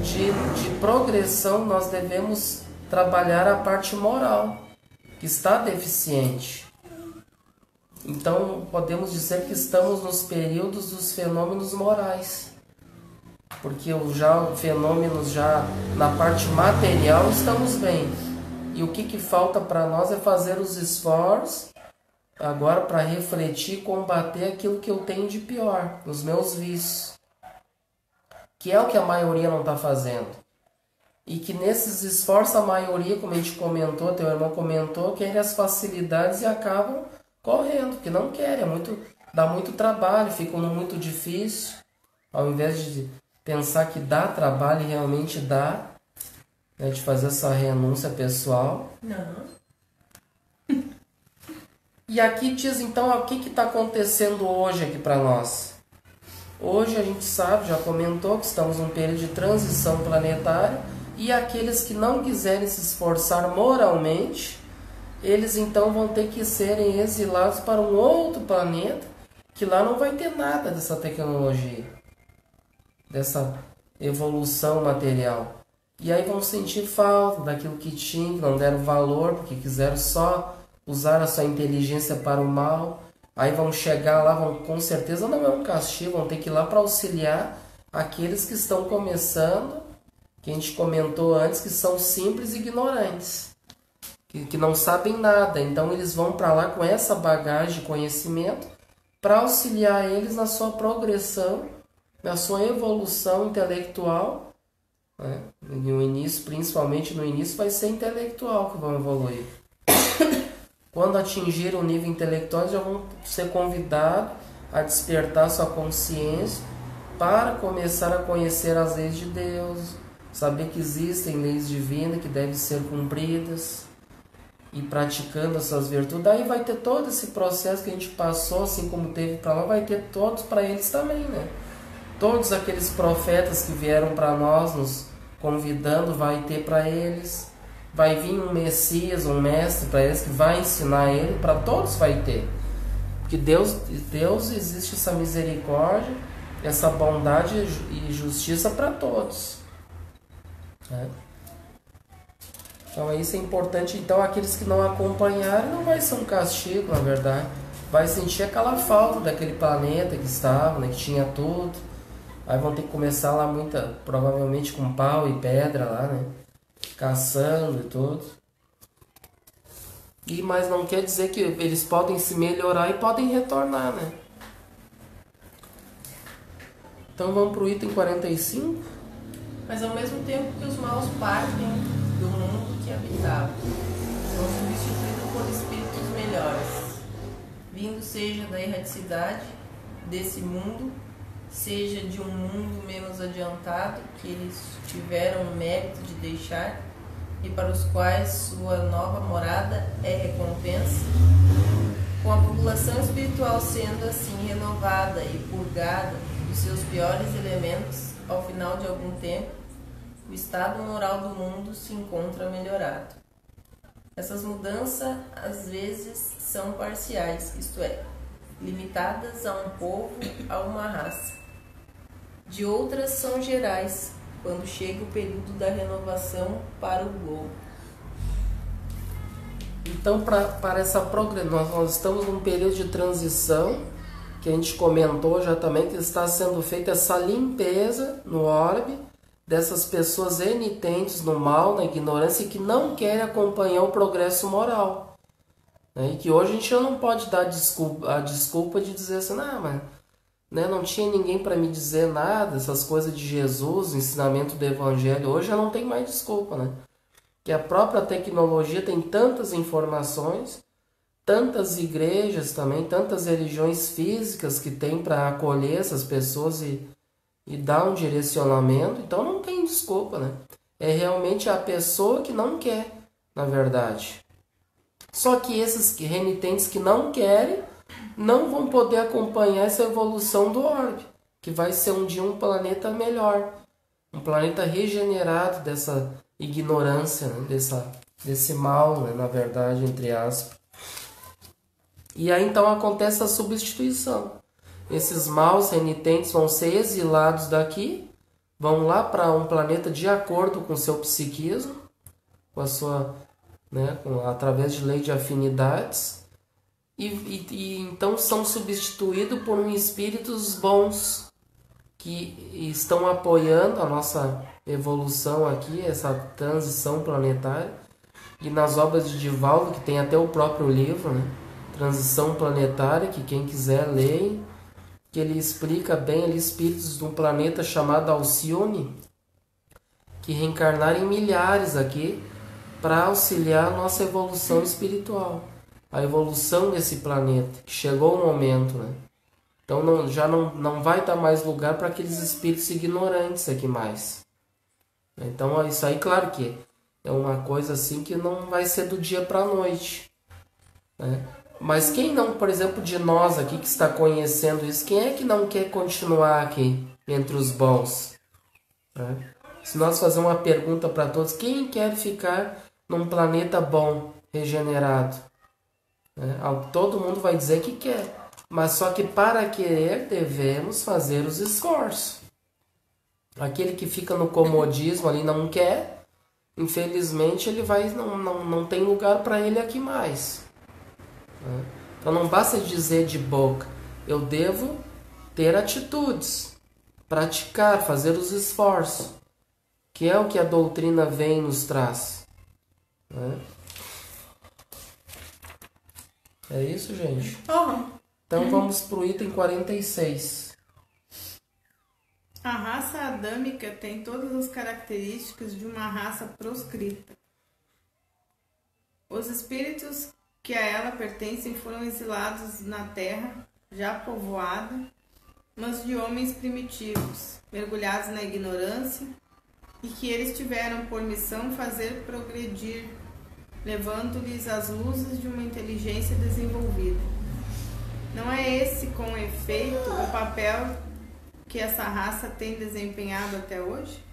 de progressão. Nós devemos trabalhar a parte moral, que está deficiente. Então podemos dizer que estamos nos períodos dos fenômenos morais, porque fenômenos já na parte material estamos bem. E o que falta para nós é fazer os esforços agora para refletir e combater aquilo que eu tenho de pior, os meus vícios, que é o que a maioria não está fazendo. E que nesses esforços a maioria, como a gente comentou, teu irmão comentou, querem as facilidades e acabam correndo, porque não querem, dá muito trabalho, fica muito difícil, ao invés de pensar que dá trabalho e realmente dá, de fazer essa renúncia pessoal. Não. E aqui diz então o que está acontecendo hoje aqui para nós. Hoje a gente sabe, já comentou, que estamos num período de transição planetária, e aqueles que não quiserem se esforçar moralmente, eles então vão ter que serem exilados para um outro planeta, que lá não vai ter nada dessa tecnologia, dessa evolução material. E aí vão sentir falta daquilo que tinham, que não deram valor, porque quiseram só usar a sua inteligência para o mal. Aí vão chegar lá, com certeza não é um castigo, vão ter que ir lá para auxiliar aqueles que estão começando que a gente comentou antes, que são simples e ignorantes, que não sabem nada. Então eles vão para lá com essa bagagem de conhecimento para auxiliar eles na sua progressão, na sua evolução intelectual, né? No início, principalmente no início, vai ser intelectual que vão evoluir. Quando atingir o nível intelectual, já vão ser convidados a despertar sua consciência para começar a conhecer as leis de Deus, saber que existem leis divinas que devem ser cumpridas e praticando essas virtudes. Daí vai ter todo esse processo que a gente passou, assim como teve para lá, vai ter todos para eles também, né? Todos aqueles profetas que vieram para nós nos convidando, vai ter para eles. Vai vir um Messias, um mestre para eles que vai ensinar ele, para todos vai ter. Porque Deus existe essa misericórdia, essa bondade e justiça para todos, né? Então isso é importante. Então aqueles que não acompanharem não vai ser um castigo, na verdade. Vai sentir aquela falta daquele planeta que estava, né, que tinha tudo. Aí vão ter que começar lá provavelmente com pau e pedra lá, né? Caçando e tudo. Mas não quer dizer que eles podem se melhorar e podem retornar, né? Então vamos para o item 45. Mas ao mesmo tempo que os maus partem do mundo que habitavam, são substituídos por espíritos melhores, vindo seja da erraticidade desse mundo, seja de um mundo menos adiantado que eles tiveram o mérito de deixar e para os quais sua nova morada é recompensa, com a população espiritual sendo assim renovada e purgada dos seus piores elementos, ao final de algum tempo, o estado moral do mundo se encontra melhorado. Essas mudanças às vezes são parciais, isto é, limitadas a um povo, a uma raça. De outras são gerais, quando chega o período da renovação para o globo. Então, para essa progressão, nós estamos num período de transição, que a gente comentou já também, que está sendo feita essa limpeza no orbe dessas pessoas renitentes no mal, na ignorância, e que não querem acompanhar o progresso moral, né? E que hoje a gente não pode dar a desculpa de dizer assim, mas né, não tinha ninguém para me dizer nada, essas coisas de Jesus, o ensinamento do Evangelho, hoje já não tem mais desculpa, né? Que a própria tecnologia tem tantas informações, tantas igrejas também, tantas religiões físicas que tem para acolher essas pessoas e dar um direcionamento, então não tem desculpa, né? É realmente a pessoa que não quer, na verdade. Só que esses renitentes que não querem, não vão poder acompanhar essa evolução do orbe, que vai ser um dia um planeta melhor, um planeta regenerado dessa ignorância, né? Desse mal, né? Na verdade, entre aspas. E aí então acontece a substituição. Esses maus renitentes vão ser exilados daqui, vão lá para um planeta de acordo com o seu psiquismo, com a sua, né, através de lei de afinidades, e então são substituídos por espíritos bons que estão apoiando a nossa evolução aqui, essa transição planetária. E nas obras de Divaldo, que tem até o próprio livro, né, Transição Planetária, que quem quiser ler, que ele explica bem ali espíritos de um planeta chamado Alcione, que reencarnaram em milhares aqui para auxiliar a nossa evolução espiritual, a evolução desse planeta, que chegou o momento, né? Então já não vai dar mais lugar para aqueles espíritos ignorantes aqui mais. Então isso aí, claro que é uma coisa assim que não vai ser do dia para a noite, né? Mas quem não, por exemplo, de nós aqui que está conhecendo isso, quem é que não quer continuar aqui entre os bons, né? Se nós fazermos uma pergunta para todos, quem quer ficar num planeta bom, regenerado? Né? Todo mundo vai dizer que quer, mas só que para querer devemos fazer os esforços. Aquele que fica no comodismo ali não quer, infelizmente ele não tem lugar para ele aqui mais. Então não basta dizer de boca, eu devo ter atitudes, praticar, fazer os esforços, que é o que a doutrina vem e nos traz. Né? É isso, gente? Então vamos para o item 46. A raça adâmica tem todas as características de uma raça proscrita. Os espíritos que a ela pertencem foram exilados na terra, já povoada, mas de homens primitivos, mergulhados na ignorância, e que eles tiveram por missão fazer progredir, levando-lhes as luzes de uma inteligência desenvolvida. Não é esse, com efeito, o papel que essa raça tem desempenhado até hoje?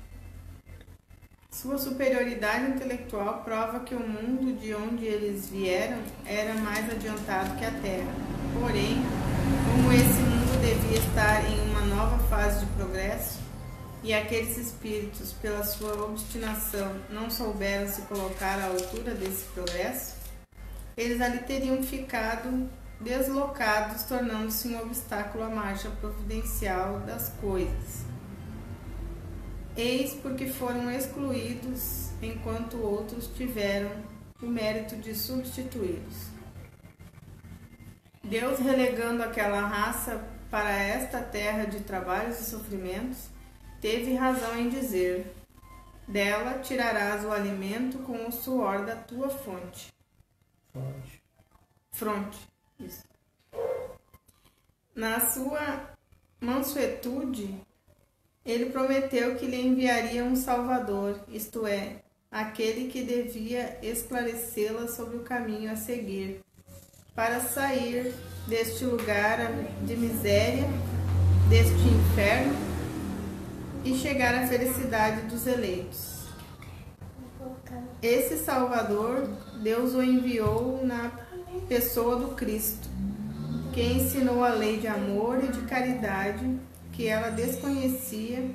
Sua superioridade intelectual prova que o mundo de onde eles vieram era mais adiantado que a Terra. Porém, como esse mundo devia estar em uma nova fase de progresso, e aqueles espíritos, pela sua obstinação, não souberam se colocar à altura desse progresso, eles ali teriam ficado deslocados, tornando-se um obstáculo à marcha providencial das coisas. Eis porque foram excluídos, enquanto outros tiveram o mérito de substituí-los. Deus, relegando aquela raça para esta terra de trabalhos e sofrimentos, teve razão em dizer: dela tirarás o alimento com o suor da tua fonte. Fronte. Isso. Na sua mansuetude, ele prometeu que lhe enviaria um Salvador, isto é, aquele que devia esclarecê-la sobre o caminho a seguir, para sair deste lugar de miséria, deste inferno, e chegar à felicidade dos eleitos. Esse Salvador, Deus o enviou na pessoa do Cristo, que ensinou a lei de amor e de caridade que ela desconhecia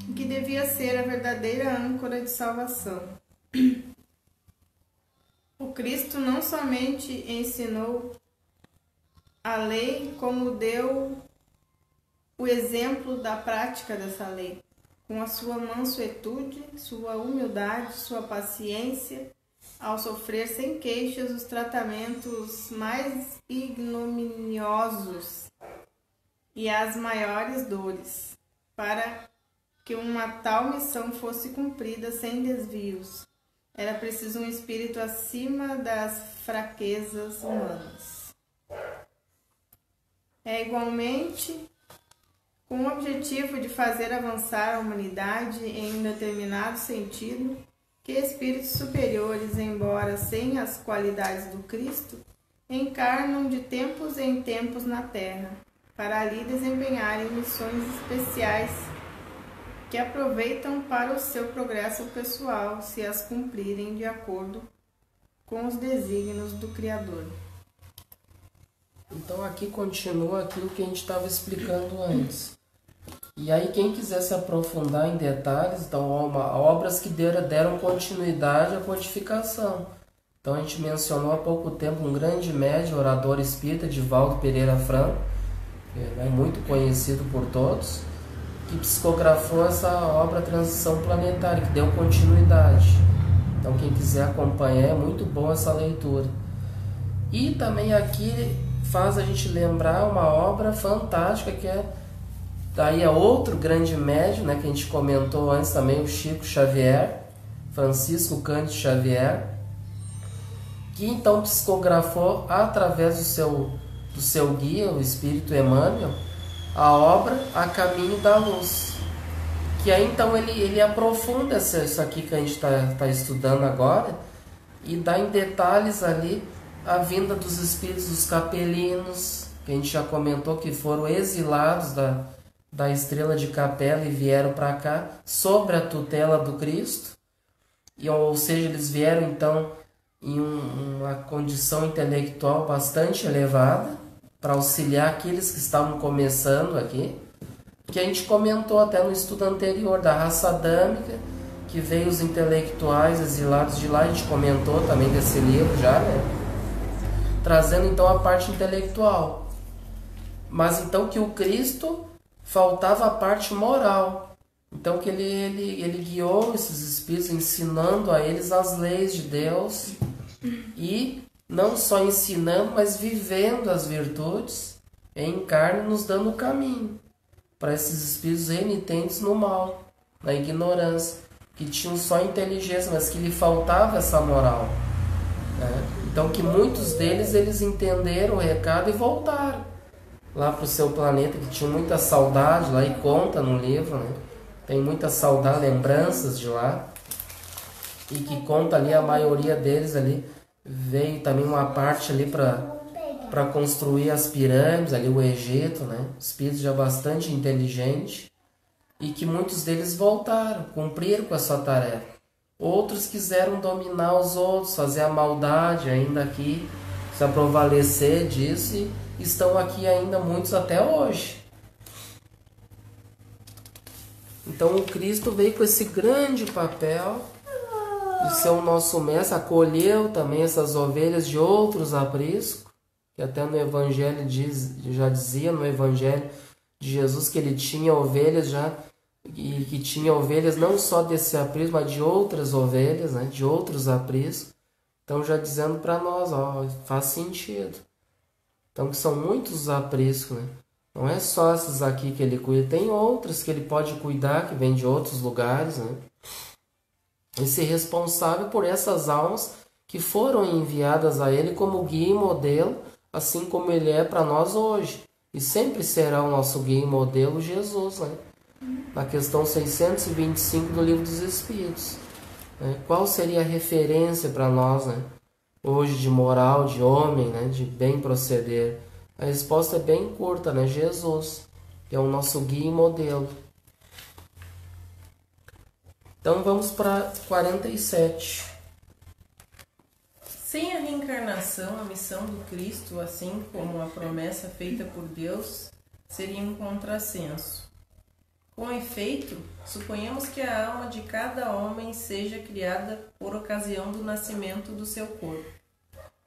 e que devia ser a verdadeira âncora de salvação. O Cristo não somente ensinou a lei, como deu o exemplo da prática dessa lei, com a sua mansuetude, sua humildade, sua paciência, ao sofrer sem queixas os tratamentos mais ignominiosos e as maiores dores, para que uma tal missão fosse cumprida sem desvios. Era preciso um espírito acima das fraquezas humanas. É igualmente com o objetivo de fazer avançar a humanidade em um determinado sentido, que espíritos superiores, embora sem as qualidades do Cristo, encarnam de tempos em tempos na Terra, para ali desempenharem missões especiais que aproveitam para o seu progresso pessoal, se as cumprirem de acordo com os desígnios do Criador. Então aqui continua aquilo que a gente estava explicando antes. E aí quem quiser se aprofundar em detalhes, então obras que deram continuidade à codificação. Então a gente mencionou há pouco tempo um grande médium, orador espírita, Divaldo Pereira Franco, que é muito conhecido por todos, que psicografou essa obra Transição Planetária, que deu continuidade. Então quem quiser acompanhar, é muito bom essa leitura. E também aqui faz a gente lembrar uma obra fantástica que é daí é outro grande médium, né, que a gente comentou antes também, o Chico Xavier, Francisco Cândido Xavier, que então psicografou através do seu guia, o Espírito Emmanuel, a obra A Caminho da Luz. Que aí então ele aprofunda isso aqui que a gente está estudando agora e dá em detalhes ali a vinda dos espíritos dos capelinos, que a gente já comentou que foram exilados da Estrela de Capela e vieram para cá sob a tutela do Cristo, ou seja, eles vieram então em uma condição intelectual bastante elevada para auxiliar aqueles que estavam começando aqui, que a gente comentou até no estudo anterior da raça adâmica, que veio os intelectuais exilados de lá, a gente comentou também desse livro já, né? Trazendo então a parte intelectual, mas então que o Cristo faltava a parte moral, Então que ele guiou esses espíritos ensinando a eles as leis de Deus e não só ensinando, mas vivendo as virtudes em carne, nos dando o caminho para esses espíritos renitentes no mal, na ignorância, que tinham só inteligência, mas que lhe faltava essa moral, né? Então que muitos deles eles entenderam o recado e voltaram lá para o seu planeta, que tinha muita saudade lá, e conta no livro, né? Tem muita saudade, lembranças de lá, e que conta ali a maioria deles ali veio também uma parte ali para construir as pirâmides ali, o Egito, né? Espíritos já bastante inteligentes, e que muitos deles voltaram, cumpriram com a sua tarefa. Outros quiseram dominar os outros, fazer a maldade ainda aqui, se aprovalecer disso, e estão aqui ainda muitos até hoje. Então o Cristo veio com esse grande papel de ser o nosso mestre, acolheu também essas ovelhas de outros apriscos, que até no Evangelho já dizia no Evangelho de Jesus que ele tinha ovelhas já, e que tinha ovelhas não só desse aprisco, mas de outras ovelhas, né, de outros apriscos. Então já dizendo para nós, ó, faz sentido. Então que são muitos apriscos, né? Não é só esses aqui que ele cuida, tem outros que ele pode cuidar, que vêm de outros lugares, né? E ser responsável por essas almas que foram enviadas a ele como guia e modelo, assim como ele é para nós hoje. E sempre será o nosso guia e modelo Jesus, né? Na questão 625 do Livro dos Espíritos, né? Qual seria a referência para nós, né? Hoje de moral, de homem, né? De bem proceder? A resposta é bem curta, né? Jesus, que é o nosso guia e modelo. Então vamos para 47. Sem a reencarnação, a missão do Cristo, assim como a promessa feita por Deus, seria um contrassenso. Com efeito, suponhamos que a alma de cada homem seja criada por ocasião do nascimento do seu corpo,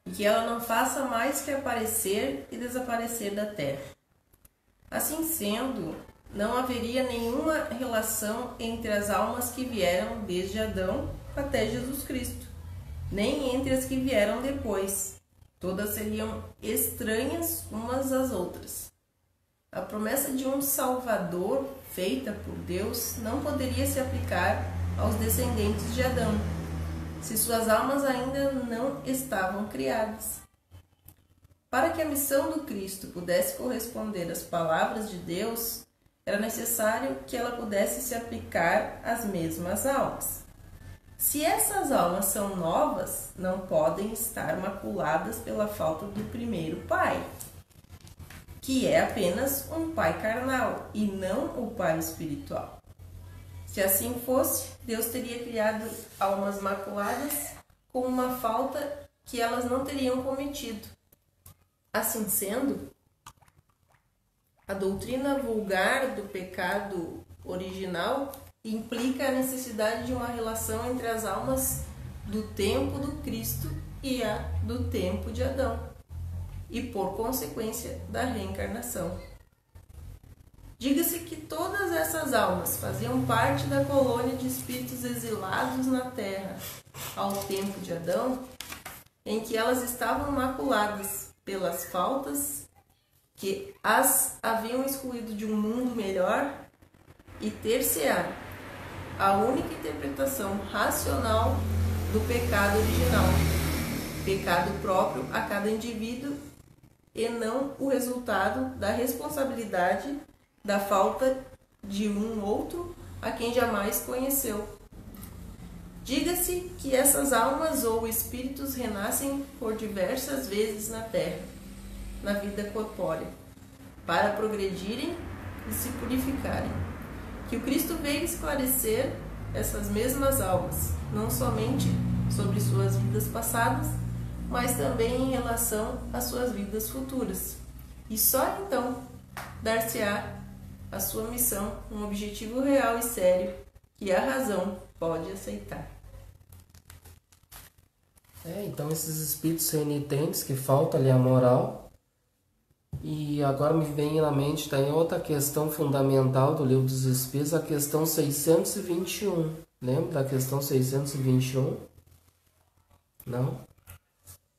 e que ela não faça mais que aparecer e desaparecer da terra. Assim sendo, não haveria nenhuma relação entre as almas que vieram desde Adão até Jesus Cristo, nem entre as que vieram depois. Todas seriam estranhas umas às outras. A promessa de um Salvador feita por Deus não poderia se aplicar aos descendentes de Adão, se suas almas ainda não estavam criadas. Para que a missão do Cristo pudesse corresponder às palavras de Deus, era necessário que ela pudesse se aplicar às mesmas almas. Se essas almas são novas, não podem estar maculadas pela falta do primeiro pai, que é apenas um pai carnal e não o pai espiritual. Se assim fosse, Deus teria criado almas maculadas com uma falta que elas não teriam cometido. Assim sendo, a doutrina vulgar do pecado original implica a necessidade de uma relação entre as almas do tempo do Cristo e a do tempo de Adão, e por consequência da reencarnação. Diga-se que todas essas almas faziam parte da colônia de espíritos exilados na Terra ao tempo de Adão, em que elas estavam maculadas pelas faltas que as haviam excluído de um mundo melhor, e ter-se-á a única interpretação racional do pecado original, pecado próprio a cada indivíduo, e não o resultado da responsabilidade da falta de um outro a quem jamais conheceu. Diga-se que essas almas ou espíritos renascem por diversas vezes na Terra, na vida corpórea, para progredirem e se purificarem. Que o Cristo veio esclarecer essas mesmas almas, não somente sobre suas vidas passadas, mas também em relação às suas vidas futuras. E só então dar-se-á a sua missão um objetivo real e sério que a razão pode aceitar. Então esses espíritos renitentes que falta ali a moral, E agora me vem na mente, tá em outra questão fundamental do Livro dos Espíritos, a questão 621. Lembra da questão 621? Não?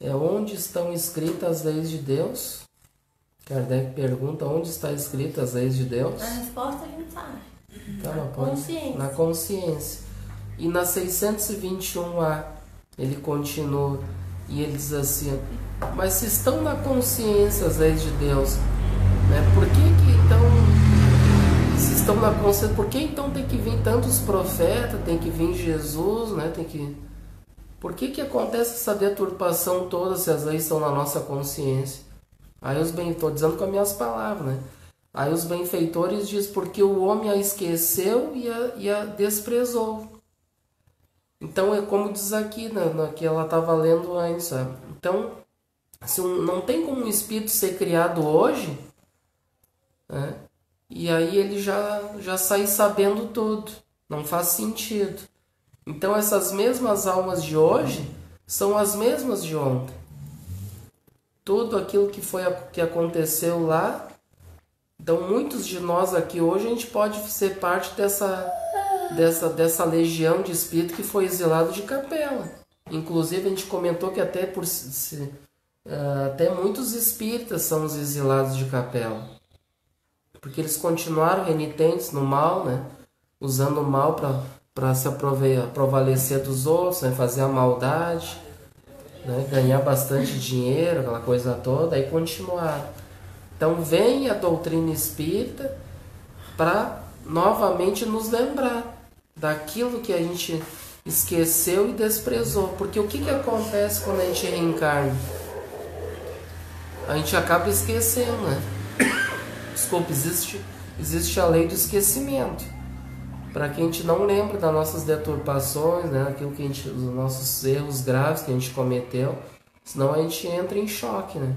É onde estão escritas as leis de Deus? Kardec pergunta onde está escritas as leis de Deus? A resposta a gente sabe. Tá, Na consciência. Na consciência. E na 621A, ele continua e ele diz assim: mas se estão na consciência as leis de Deus, né, por que então, se estão na consciência, por que então tem que vir tantos profetas, tem que vir Jesus, né, por que acontece essa deturpação toda se as leis estão na nossa consciência? Aí estou dizendo com as minhas palavras, né? Aí os benfeitores dizem porque o homem a esqueceu e a desprezou. Então é como diz aqui, né, que ela estava lendo antes, sabe? Então, não tem como um espírito ser criado hoje, né? E aí ele já sai sabendo tudo. Não faz sentido. Então essas mesmas almas de hoje são as mesmas de ontem. Tudo aquilo que aconteceu lá. Então muitos de nós aqui hoje a gente pode ser parte dessa legião de espírito que foi exilado de capela. Inclusive a gente comentou que até muitos espíritas são os exilados de capela. Porque eles continuaram renitentes no mal, né? Usando o mal para se prevalecer dos outros, né? Fazer a maldade, né? Ganhar bastante dinheiro, aquela coisa toda, aí continuaram. Então vem a doutrina espírita para novamente nos lembrar daquilo que a gente esqueceu e desprezou. Porque o que acontece quando a gente reencarna? A gente acaba esquecendo, né? Desculpa, existe a lei do esquecimento. Para que a gente não lembre das nossas deturpações, né? Aquilo que os nossos erros graves que a gente cometeu. Senão a gente entra em choque, né?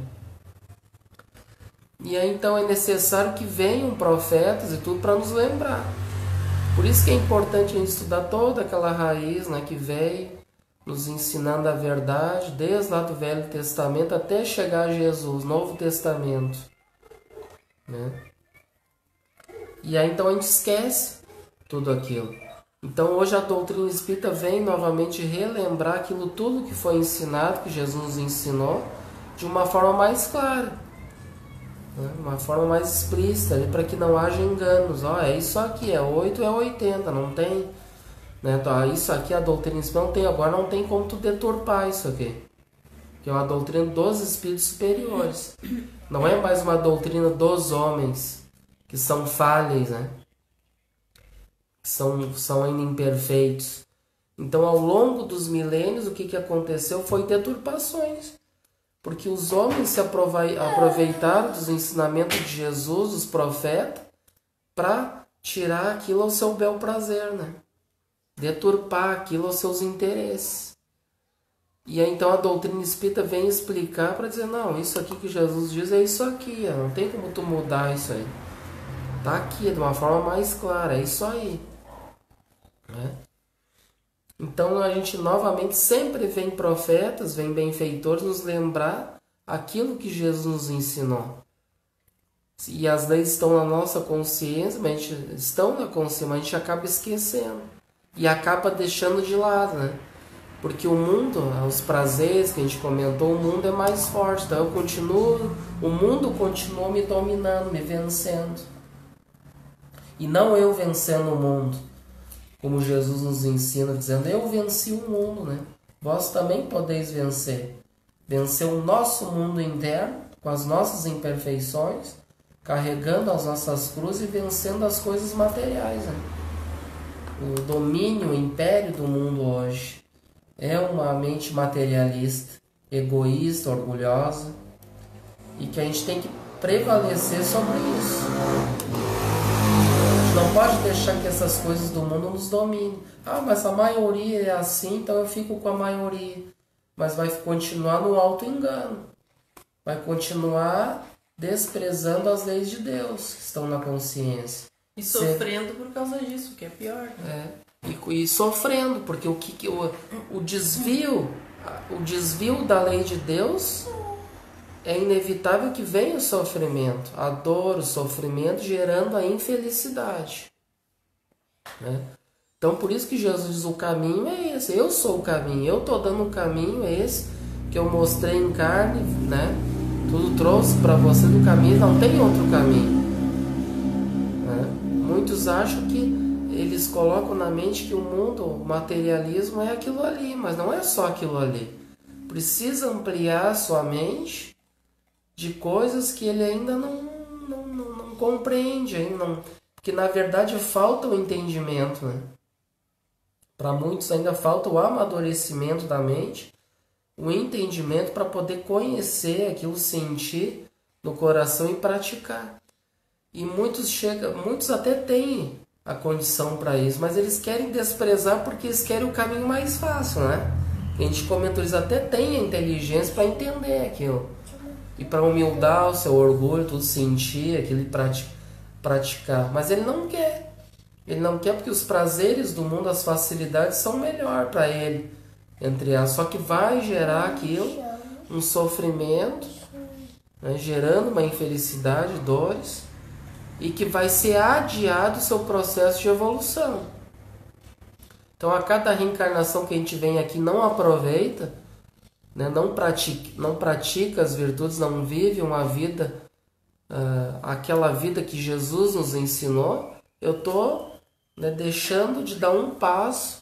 E aí então é necessário que venham profetas e tudo para nos lembrar. Por isso que é importante a gente estudar toda aquela raiz, né, que veio nos ensinando a verdade, desde lá do Velho Testamento até chegar a Jesus, Novo Testamento, né? E aí então a gente esquece tudo aquilo. Então hoje a doutrina espírita vem novamente relembrar aquilo tudo que foi ensinado, que Jesus nos ensinou, de uma forma mais clara, né? Uma forma mais explícita, para que não haja enganos. É isso aqui, é 8, é 80, não tem, né? Então, isso aqui a doutrina espírita não tem, agora não tem como tu deturpar isso aqui, que é uma doutrina dos espíritos superiores. Não é mais uma doutrina dos homens, que são falhas, né? Que são ainda imperfeitos. Então, ao longo dos milênios, o que aconteceu foi deturpações. Porque os homens se aproveitaram dos ensinamentos de Jesus, dos profetas, para tirar aquilo ao seu bel prazer, né? Deturpar aquilo aos seus interesses. E aí, então a doutrina espírita vem explicar para dizer, não, isso aqui que Jesus diz é isso aqui, não tem como tu mudar isso aí. Tá aqui, de uma forma mais clara, é isso aí, né? Então a gente novamente sempre vem profetas, vem benfeitores nos lembrar aquilo que Jesus nos ensinou. E as leis estão na nossa consciência, mas estão na consciência, mas a gente acaba esquecendo. E acaba deixando de lado, né? Porque o mundo, os prazeres que a gente comentou, o mundo é mais forte. Então o mundo continua me dominando, me vencendo. E não eu vencendo o mundo. Como Jesus nos ensina, dizendo, eu venci o mundo, né? Vós também podeis vencer. Vencer o nosso mundo interno, com as nossas imperfeições, carregando as nossas cruzes e vencendo as coisas materiais, né? O domínio, o império do mundo hoje é uma mente materialista, egoísta, orgulhosa, e que a gente tem que prevalecer sobre isso. Não pode deixar que essas coisas do mundo nos dominem. Mas a maioria é assim, então eu fico com a maioria. Mas vai continuar no auto-engano. Vai continuar desprezando as leis de Deus que estão na consciência. E sofrendo por causa disso, que é pior. E sofrendo, porque o desvio da lei de Deus é inevitável que venha o sofrimento, a dor, o sofrimento, gerando a infelicidade. Né? Então, por isso que Jesus diz, o caminho é esse, eu sou o caminho, eu estou dando o caminho, é esse que eu mostrei em carne, né? Tudo trouxe para você do caminho, não tem outro caminho. Né? Muitos acham que eles colocam na mente que o mundo, o materialismo é aquilo ali, mas não é só aquilo ali. Precisa ampliar sua mente de coisas que ele ainda não compreende, ainda não, que na verdade falta o entendimento. Né? Para muitos ainda falta o amadurecimento da mente, o entendimento para poder conhecer aquilo, sentir no coração e praticar. E muitos até têm a condição para isso, mas eles querem desprezar porque eles querem o caminho mais fácil, né? A gente comentou, eles até têm a inteligência para entender aquilo. E para humildar o seu orgulho, tudo sentir aquilo e praticar. Mas ele não quer. Ele não quer porque os prazeres do mundo, as facilidades são melhor para ele. Só que vai gerar aquilo, um sofrimento, né? Gerando uma infelicidade, dores, e que vai ser adiado o seu processo de evolução. Então, a cada reencarnação que a gente vem aqui não aproveita, né? não pratica as virtudes, não vive uma vida, aquela vida que Jesus nos ensinou, eu estou, né, deixando de dar um passo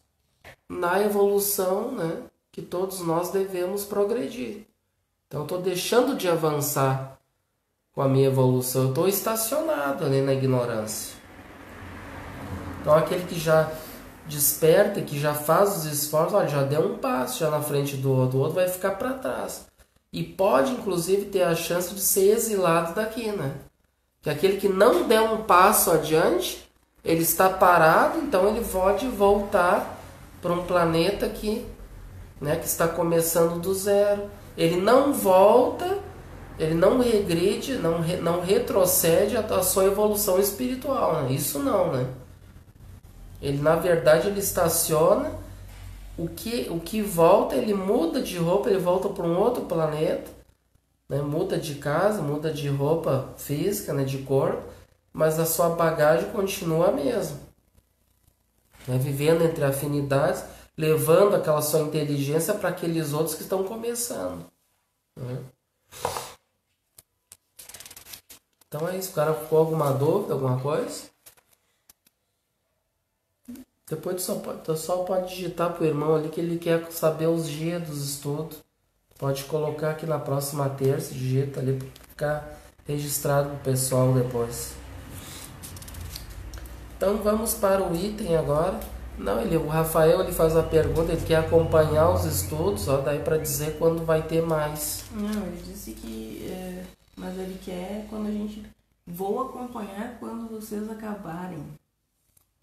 na evolução, né, que todos nós devemos progredir. Então, eu estou deixando de avançar com a minha evolução, eu estou estacionado ali na ignorância. Então, aquele que já desperta, que já faz os esforços, olha, já deu um passo já na frente do outro vai ficar para trás. E pode, inclusive, ter a chance de ser exilado daqui, né? Que aquele que não der um passo adiante, ele está parado, então ele pode voltar para um planeta que, né, que está começando do zero. Ele não volta, ele não regride, não retrocede a sua evolução espiritual, né? Isso não, né? Ele, na verdade, ele estaciona, o que volta, ele muda de roupa, ele volta para um outro planeta, né? Muda de casa, muda de roupa física, né? De corpo, mas a sua bagagem continua a mesma. Né? Vivendo entre afinidades, levando aquela sua inteligência para aqueles outros que estão começando. Né? Então é isso, o cara ficou alguma dúvida, alguma coisa? Depois tu só pode digitar pro irmão ali que ele quer saber os dias dos estudos. Pode colocar aqui na próxima terça, digita ali para ficar registrado pro pessoal depois. Então vamos para o item agora. O Rafael ele faz a pergunta, ele quer acompanhar os estudos, ó, daí para dizer quando vai ter mais. Não, ele disse que... mas ele quer quando a gente... Vou acompanhar quando vocês acabarem.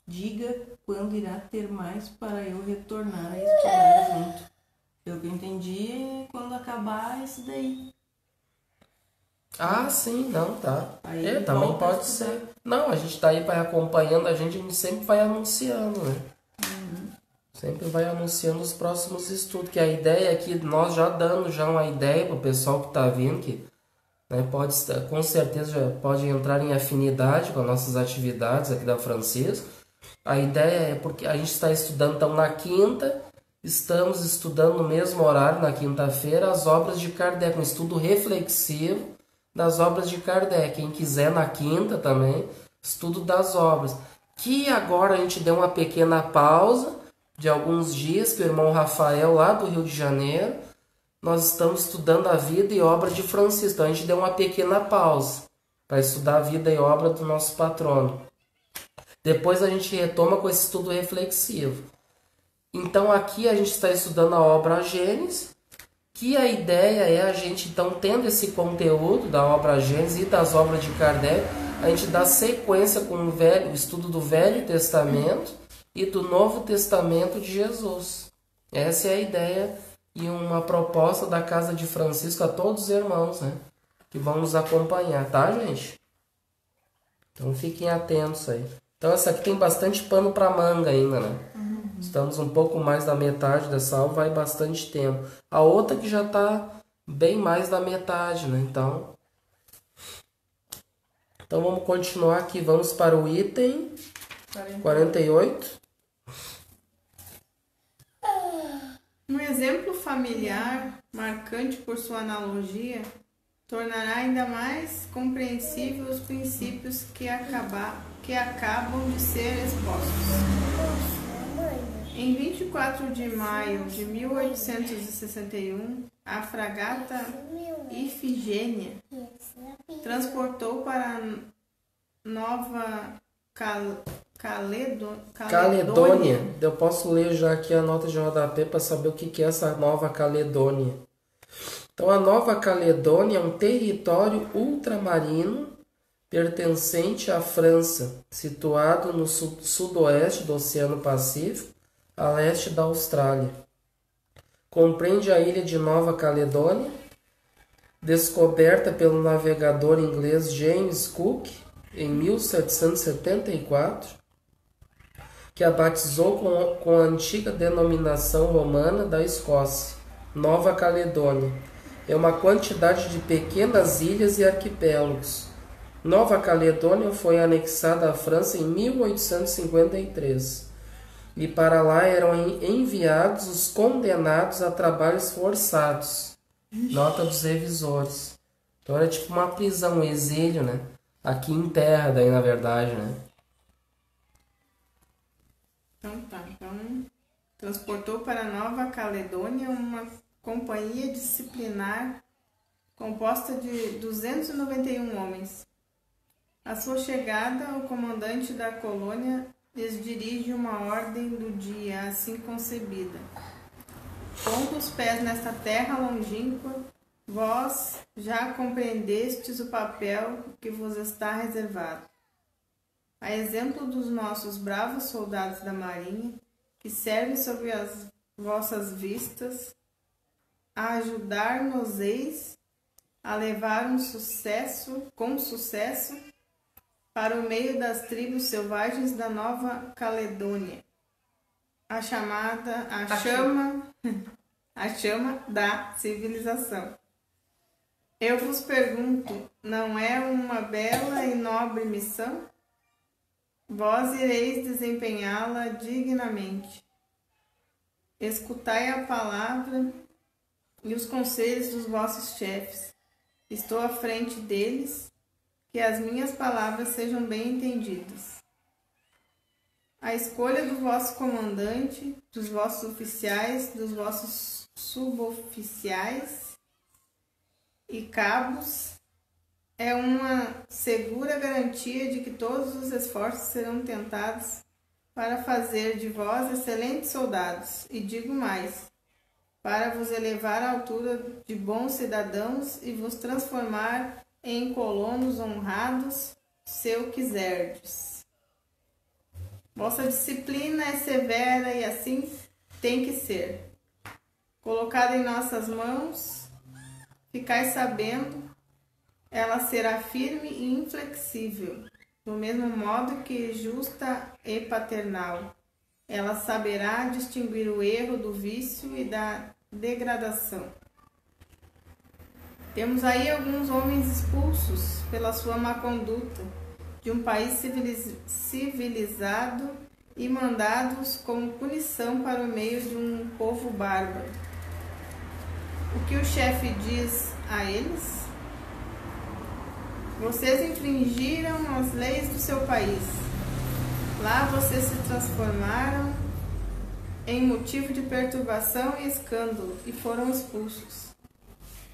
Diga quando irá ter mais para eu retornar a estudar junto. Pelo que eu entendi, é quando acabar esse daí. Ah, sim, não, tá. Aí também pode ser. Não, a gente tá aí vai acompanhando, a gente sempre vai anunciando, né? Sempre vai anunciando os próximos estudos, que a ideia é que nós já dando já uma ideia pro pessoal que tá vindo, que, né, com certeza já pode entrar em afinidade com as nossas atividades aqui da Francisco. A ideia é porque a gente está estudando, então na quinta, estamos estudando no mesmo horário, na quinta-feira, as obras de Kardec, um estudo reflexivo das obras de Kardec. Quem quiser na quinta também, estudo das obras. Que agora a gente deu uma pequena pausa de alguns dias, que o irmão Rafael, lá do Rio de Janeiro, nós estamos estudando a vida e obra de Francisco. Então a gente deu uma pequena pausa para estudar a vida e obra do nosso patrono. Depois a gente retoma com esse estudo reflexivo. Então aqui a gente está estudando a obra A Gênese, que a ideia é a gente, então, tendo esse conteúdo da obra A Gênese e das obras de Kardec, a gente dá sequência com o estudo do Velho Testamento e do Novo Testamento de Jesus. Essa é a ideia e uma proposta da Casa de Francisco a todos os irmãos, né, que vão nos acompanhar, tá, gente? Então fiquem atentos aí. Então essa aqui tem bastante pano para manga ainda, né? Estamos um pouco mais da metade dessa aula, vai bastante tempo. A outra que já está bem mais da metade, né? Então vamos continuar aqui, vamos para o item 48. Um exemplo familiar, marcante por sua analogia, tornará ainda mais compreensível os princípios que acabam de ser expostos. Em 24 de maio de 1861, a fragata Ifigênia transportou para Nova Caledônia. Eu posso ler já aqui a nota de rodapé para saber o que é essa Nova Caledônia. Então, a Nova Caledônia é um território ultramarino pertencente à França, situado no sudoeste do Oceano Pacífico, a leste da Austrália. Compreende a ilha de Nova Caledônia, descoberta pelo navegador inglês James Cook em 1774, que a batizou com a antiga denominação romana da Escócia, Nova Caledônia. É uma quantidade de pequenas ilhas e arquipélagos. Nova Caledônia foi anexada à França em 1853 e para lá eram enviados os condenados a trabalhos forçados. Nota dos revisores. Então era tipo uma prisão, um exílio, né? Aqui em terra, daí na verdade, né? Então tá, transportou para Nova Caledônia uma companhia disciplinar composta de 291 homens. À sua chegada, o comandante da colônia lhes dirige uma ordem do dia assim concebida. Pondo os pés nesta terra longínqua, vós já compreendestes o papel que vos está reservado. A exemplo dos nossos bravos soldados da marinha, que servem sob as vossas vistas, a ajudar-nos-eis a levar com sucesso para o meio das tribos selvagens da Nova Caledônia, a chama da civilização. Eu vos pergunto, não é uma bela e nobre missão? Vós ireis desempenhá-la dignamente. Escutai a palavra e os conselhos dos vossos chefes. Estou à frente deles, que as minhas palavras sejam bem entendidas. A escolha do vosso comandante, dos vossos oficiais, dos vossos suboficiais e cabos é uma segura garantia de que todos os esforços serão tentados para fazer de vós excelentes soldados, e digo mais, para vos elevar à altura de bons cidadãos e vos transformar em colonos honrados, se o quiserdes. Vossa disciplina é severa e assim tem que ser. Colocada em nossas mãos, ficai sabendo, ela será firme e inflexível, do mesmo modo que justa e paternal. Ela saberá distinguir o erro do vício e da degradação. Temos aí alguns homens expulsos pela sua má conduta de um país civilizado e mandados como punição para o meio de um povo bárbaro. O que o chefe diz a eles? Vocês infringiram as leis do seu país. Lá vocês se transformaram em motivo de perturbação e escândalo e foram expulsos.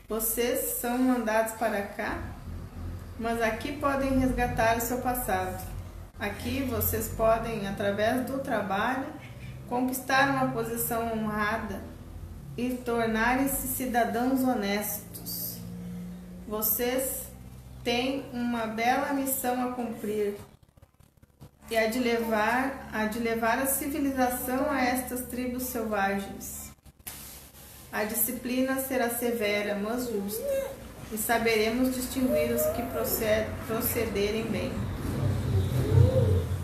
Vocês são mandados para cá, mas aqui podem resgatar o seu passado. Aqui vocês podem, através do trabalho, conquistar uma posição honrada e tornarem-se cidadãos honestos. Vocês têm uma bela missão a cumprir e a de levar a civilização a estas tribos selvagens. A disciplina será severa, mas justa, e saberemos distinguir os que procederem bem.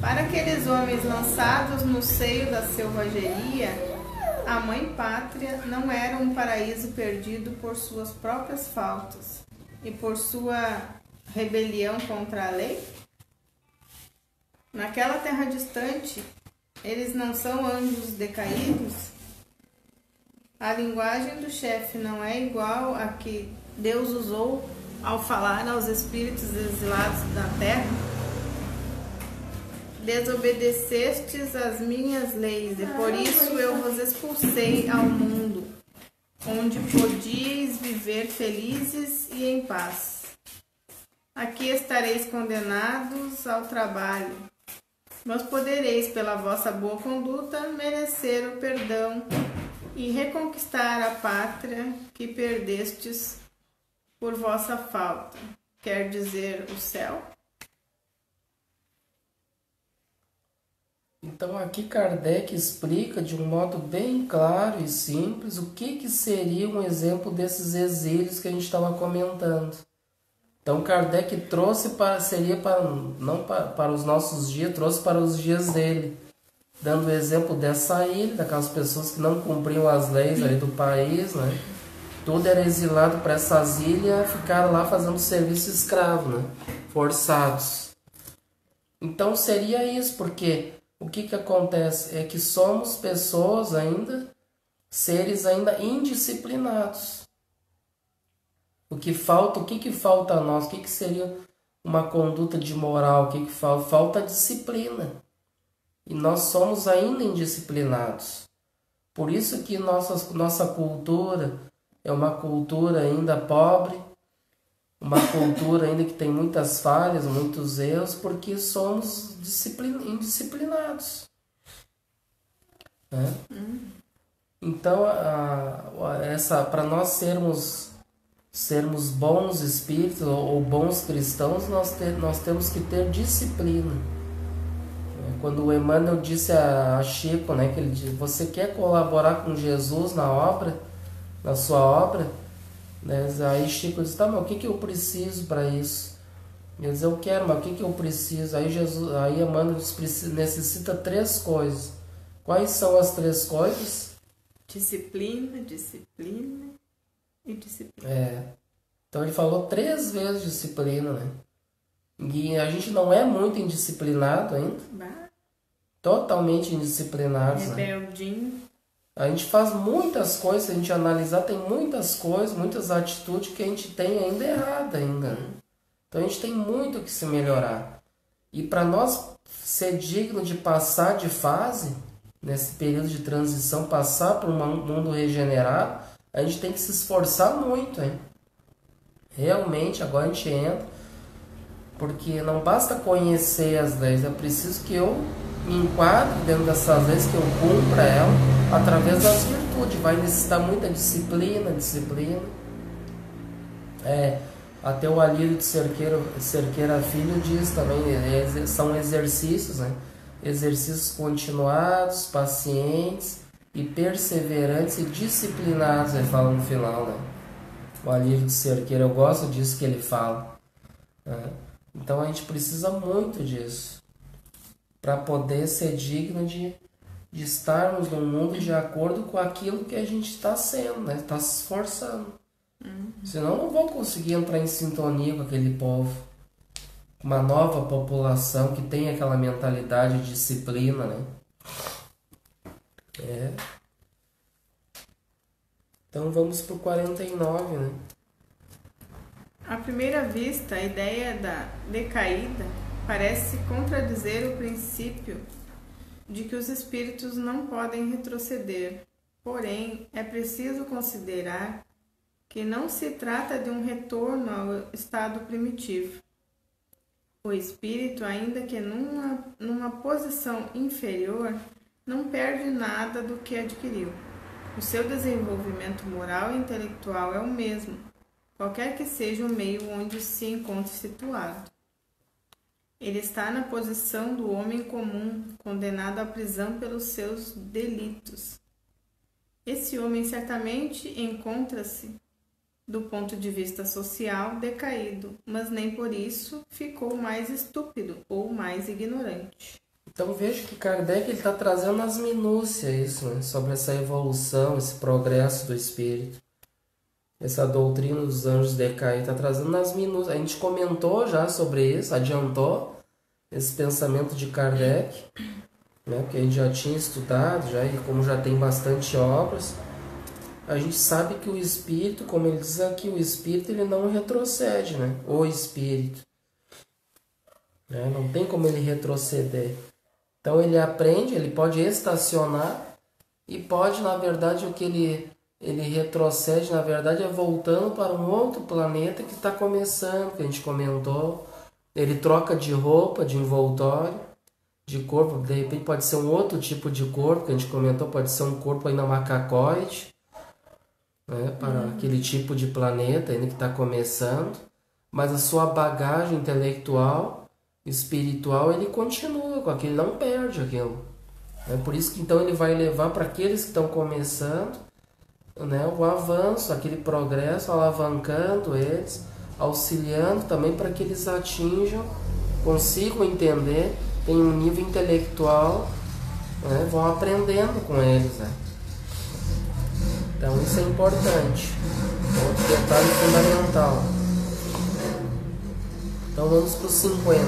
Para aqueles homens lançados no seio da selvageria, A mãe pátria não era um paraíso perdido por suas próprias faltas e por sua rebelião contra a lei? Naquela terra distante, eles não são anjos decaídos? A linguagem do chefe não é igual a que Deus usou ao falar aos espíritos exilados da terra? Desobedecestes às minhas leis, e por isso eu vos expulsei ao mundo, onde podíeis viver felizes e em paz. Aqui estareis condenados ao trabalho, mas podereis, pela vossa boa conduta, merecer o perdão e reconquistar a pátria que perdestes por vossa falta, quer dizer, o céu. Então aqui Kardec explica de um modo bem claro e simples o que seria um exemplo desses exílios que a gente estava comentando. Então Kardec trouxe para os nossos dias, trouxe para os dias dele, dando o exemplo dessa ilha, daquelas pessoas que não cumpriam as leis ali do país, né? Tudo era exilado para essas ilhas, ficaram lá fazendo serviço escravo, né? Forçados. Então seria isso, porque o que acontece é que somos pessoas ainda, seres ainda indisciplinados. O que falta a nós? O que seria uma conduta de moral? O que falta? Falta disciplina. E nós somos ainda indisciplinados. Por isso que nossa cultura é uma cultura ainda pobre, uma cultura ainda que tem muitas falhas, muitos erros, porque somos indisciplinados. Né? Então, para nós sermos bons espíritos ou bons cristãos, nós temos que ter disciplina. Quando o Emmanuel disse a Chico, né, que ele disse, você quer colaborar com Jesus na sua obra? Né? Aí Chico disse, tá, mas o que eu preciso para isso? Ele diz, eu quero, mas o que eu preciso? Aí Emmanuel necessita 3 coisas. Quais são as 3 coisas? Disciplina e disciplina. Então ele falou 3 vezes disciplina, né? E a gente não é muito indisciplinado ainda. Totalmente indisciplinados. Rebeldinho. Né? A gente faz muitas coisas, se a gente analisar, tem muitas coisas, muitas atitudes que a gente tem ainda errada ainda. Né? Então a gente tem muito que se melhorar. E para nós ser digno de passar de fase, nesse período de transição, passar para um mundo regenerado, a gente tem que se esforçar muito, hein? Realmente, agora a gente entra, porque não basta conhecer as leis, é preciso que eu me enquadre dentro dessas leis, que eu cumpra ela através das virtudes. Vai necessitar muita disciplina. Até o Alírio de Cerqueira Filho diz também, são exercícios, né? Exercícios continuados, pacientes e perseverantes e disciplinados, ele fala no final, né? O Alírio de Cerqueira, eu gosto disso que ele fala. Né? Então a gente precisa muito disso para poder ser digno de estarmos no mundo de acordo com aquilo que a gente está sendo, né? Está se esforçando. Senão eu não vou conseguir entrar em sintonia com aquele povo. Uma nova população que tem aquela mentalidade de disciplina, né? Então vamos para o 49, né? À primeira vista, a ideia da decaída parece contradizer o princípio de que os espíritos não podem retroceder. Porém, é preciso considerar que não se trata de um retorno ao estado primitivo. O espírito, ainda que numa posição inferior, não perde nada do que adquiriu. O seu desenvolvimento moral e intelectual é o mesmo, qualquer que seja o meio onde se encontre situado. Ele está na posição do homem comum, condenado à prisão pelos seus delitos. Esse homem certamente encontra-se, do ponto de vista social, decaído, mas nem por isso ficou mais estúpido ou mais ignorante. Então veja que Kardec está trazendo as minúcias isso, né? Sobre essa evolução, esse progresso do espírito. Essa doutrina dos anjos decaídos está trazendo nas minúcias. A gente comentou já sobre isso, adiantou esse pensamento de Kardec, né? Porque a gente já tinha estudado, já, e como já tem bastante obras, a gente sabe que o espírito, como ele diz aqui, o espírito ele não retrocede, né? O espírito. Né? Não tem como ele retroceder. Então ele aprende, ele pode estacionar e pode, na verdade, o que ele retrocede, na verdade, é voltando para um outro planeta que está começando, que a gente comentou. Ele troca de roupa, de envoltório, de corpo, de repente pode ser um outro tipo de corpo, que a gente comentou, pode ser um corpo ainda macacoide, né, para aquele tipo de planeta ainda que está começando, mas a sua bagagem intelectual, espiritual, ele continua com aquilo, não perde aquilo. É por isso que então ele vai levar para aqueles que estão começando, né, o avanço, aquele progresso, alavancando eles, auxiliando também para que eles atinjam, consigam entender, tenham um nível intelectual, né, vão aprendendo com eles. Né? Então isso é importante, outro detalhe fundamental. Então vamos para os 50.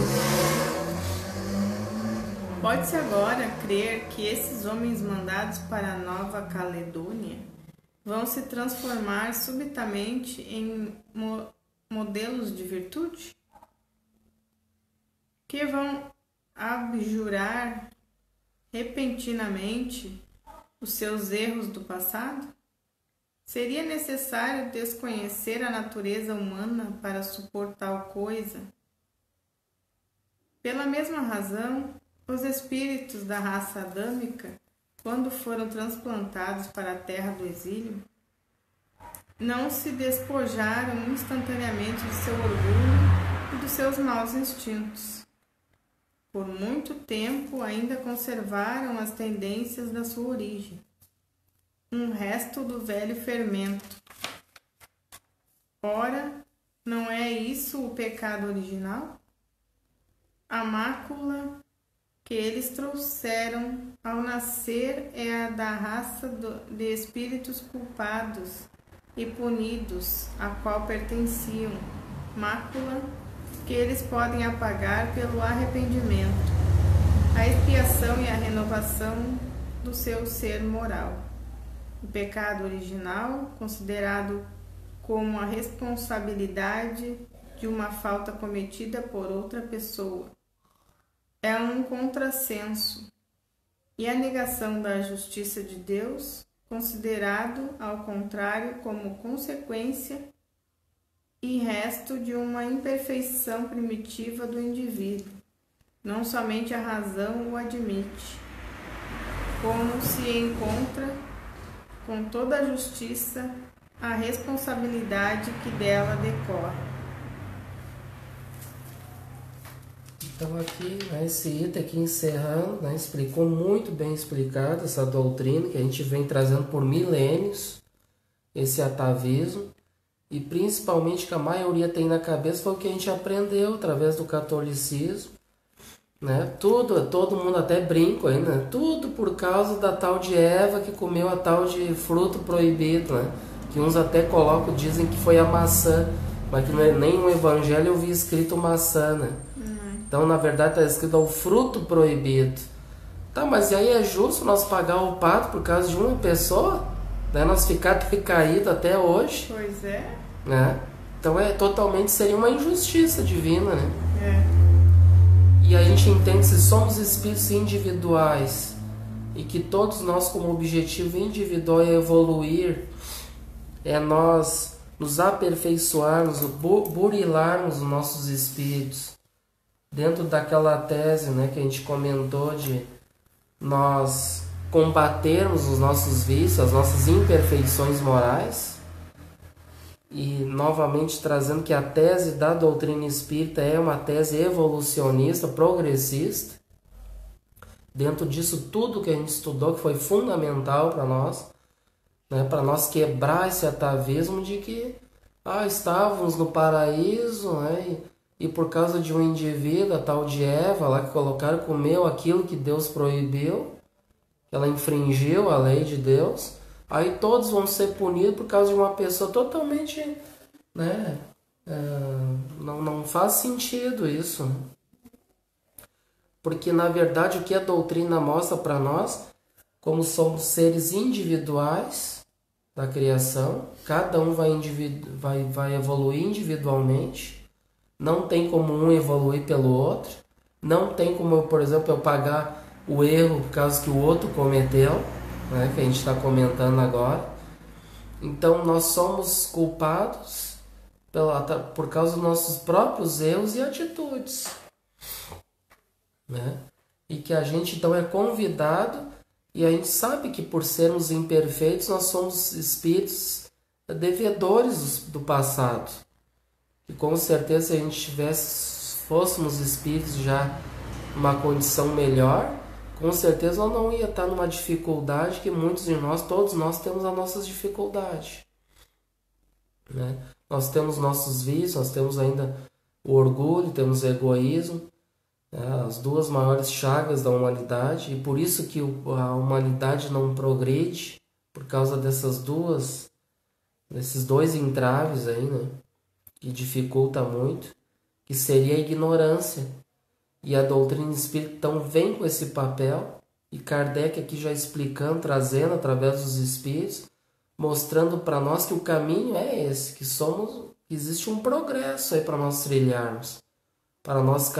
Pode-se agora crer que esses homens mandados para a Nova Caledônia vão se transformar subitamente em modelos de virtude? Que vão abjurar repentinamente os seus erros do passado? Seria necessário desconhecer a natureza humana para supor tal coisa? Pela mesma razão, os espíritos da raça adâmica, quando foram transplantados para a terra do exílio, não se despojaram instantaneamente de seu orgulho e dos seus maus instintos. Por muito tempo ainda conservaram as tendências da sua origem, um resto do velho fermento. Ora, não é isso o pecado original? A mácula que eles trouxeram ao nascer é a da raça de espíritos culpados e punidos, a qual pertenciam, mácula que eles podem apagar pelo arrependimento, a expiação e a renovação do seu ser moral. O pecado original, considerado como a responsabilidade de uma falta cometida por outra pessoa, é um contrassenso, e a negação da justiça de Deus, considerado, ao contrário, como consequência e resto de uma imperfeição primitiva do indivíduo. Não somente a razão o admite, como se encontra com toda a justiça a responsabilidade que dela decorre. Então aqui, né, esse item aqui encerrando, né, explicou muito bem explicado essa doutrina que a gente vem trazendo por milênios, esse atavismo, e principalmente que a maioria tem na cabeça foi o que a gente aprendeu através do catolicismo, né? Todo mundo até brinca aí, né? Tudo por causa da tal de Eva que comeu a tal de fruto proibido, né? Que uns até colocam, dizem que foi a maçã, mas que nem no evangelho eu vi escrito maçã, né? Então, na verdade, está escrito o fruto proibido. Tá, mas e aí é justo nós pagar o pato por causa de uma pessoa? Né? Nós ficar caído até hoje? Pois é. Né? Então, seria uma injustiça divina, né? É. E a gente entende que se somos espíritos individuais e que todos nós, como objetivo individual é evoluir, é nós nos aperfeiçoarmos, burilarmos os nossos espíritos, dentro daquela tese, né, que a gente comentou de nós combatermos os nossos vícios, as nossas imperfeições morais, e novamente trazendo que a tese da doutrina espírita é uma tese evolucionista, progressista. Dentro disso tudo que a gente estudou, que foi fundamental para nós, né, para nós quebrar esse atavismo de que estávamos no paraíso, né, e por causa de um indivíduo, a tal de Eva, lá que colocaram, comeu aquilo que Deus proibiu, ela infringiu a lei de Deus, aí todos vão ser punidos por causa de uma pessoa totalmente, né? Não faz sentido isso, né? Porque na verdade o que a doutrina mostra para nós, como somos seres individuais da criação, cada um vai evoluir individualmente, não tem como um evoluir pelo outro, não tem como, por exemplo, eu pagar o erro por causa que o outro cometeu, né, que a gente está comentando agora. Então nós somos culpados por causa dos nossos próprios erros e atitudes, né? E que a gente então é convidado, e a gente sabe que por sermos imperfeitos nós somos espíritos devedores do passado. E com certeza se a gente fôssemos espíritos já numa condição melhor, com certeza nós não ia estar numa dificuldade que muitos de nós, todos nós temos as nossas dificuldades, né? Nós temos nossos vícios, nós temos ainda o orgulho, temos o egoísmo, né? As duas maiores chagas da humanidade, e por isso que a humanidade não progride, por causa desses dois entraves aí, né? Que dificulta muito, que seria a ignorância. E a doutrina espírita então vem com esse papel, e Kardec aqui já explicando, trazendo através dos espíritos, mostrando para nós que o caminho é esse, que existe um progresso aí para nós trilharmos, para nós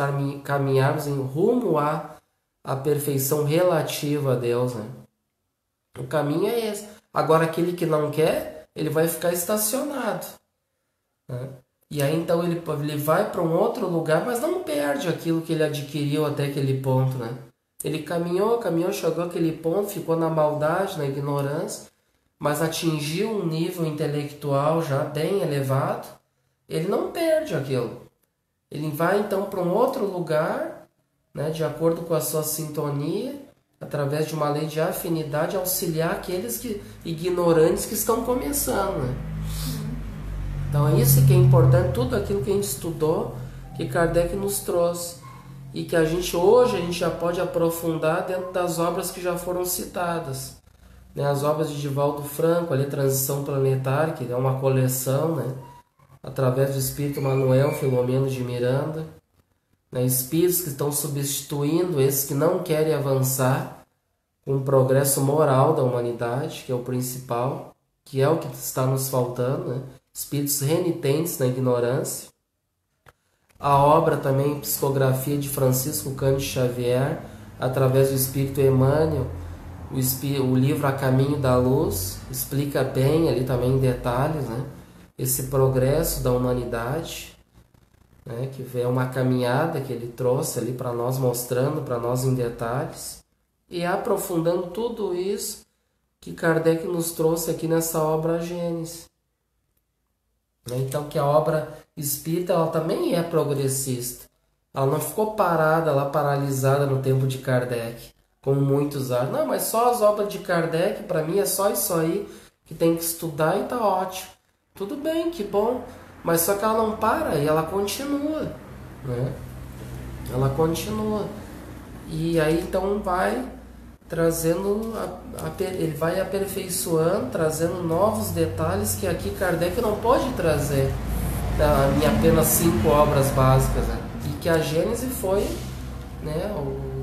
caminharmos em rumo à perfeição relativa a Deus, né? O caminho é esse. Agora aquele que não quer, ele vai ficar estacionado, né? E aí então ele vai para um outro lugar, mas não perde aquilo que ele adquiriu até aquele ponto, né? Ele caminhou, chegou àquele ponto, ficou na maldade, na ignorância, mas atingiu um nível intelectual já bem elevado. Ele não perde aquilo. Ele vai então para um outro lugar, né, de acordo com a sua sintonia, através de uma lei de afinidade, auxiliar aqueles ignorantes que estão começando, né? Então é isso que é importante, tudo aquilo que a gente estudou, que Kardec nos trouxe, e que hoje a gente já pode aprofundar dentro das obras que já foram citadas, né? As obras de Divaldo Franco, ali, Transição Planetária, que é uma coleção, né? Através do Espírito Manuel Filomeno de Miranda, né? Espíritos que estão substituindo esses que não querem avançar com o progresso moral da humanidade, que é o principal, que é o que está nos faltando, né? Espíritos renitentes na ignorância. A obra também, Psicografia de Francisco Cândido Xavier, através do Espírito Emmanuel, o livro A Caminho da Luz, explica bem ali também em detalhes, né, esse progresso da humanidade, né, que é uma caminhada que ele trouxe ali para nós, mostrando para nós em detalhes, e aprofundando tudo isso que Kardec nos trouxe aqui nessa obra Gênesis. Então que a obra espírita ela também é progressista. Ela não ficou parada, lá paralisada no tempo de Kardec, como muitos acham. Não, mas só as obras de Kardec, para mim é só isso aí que tem que estudar e tá ótimo. Tudo bem, que bom, mas só que ela não para e ela continua, né? Ela continua. E aí então vai trazendo, ele vai aperfeiçoando, trazendo novos detalhes que aqui Kardec não pode trazer em apenas 5 obras básicas, né? E que a Gênese foi, né,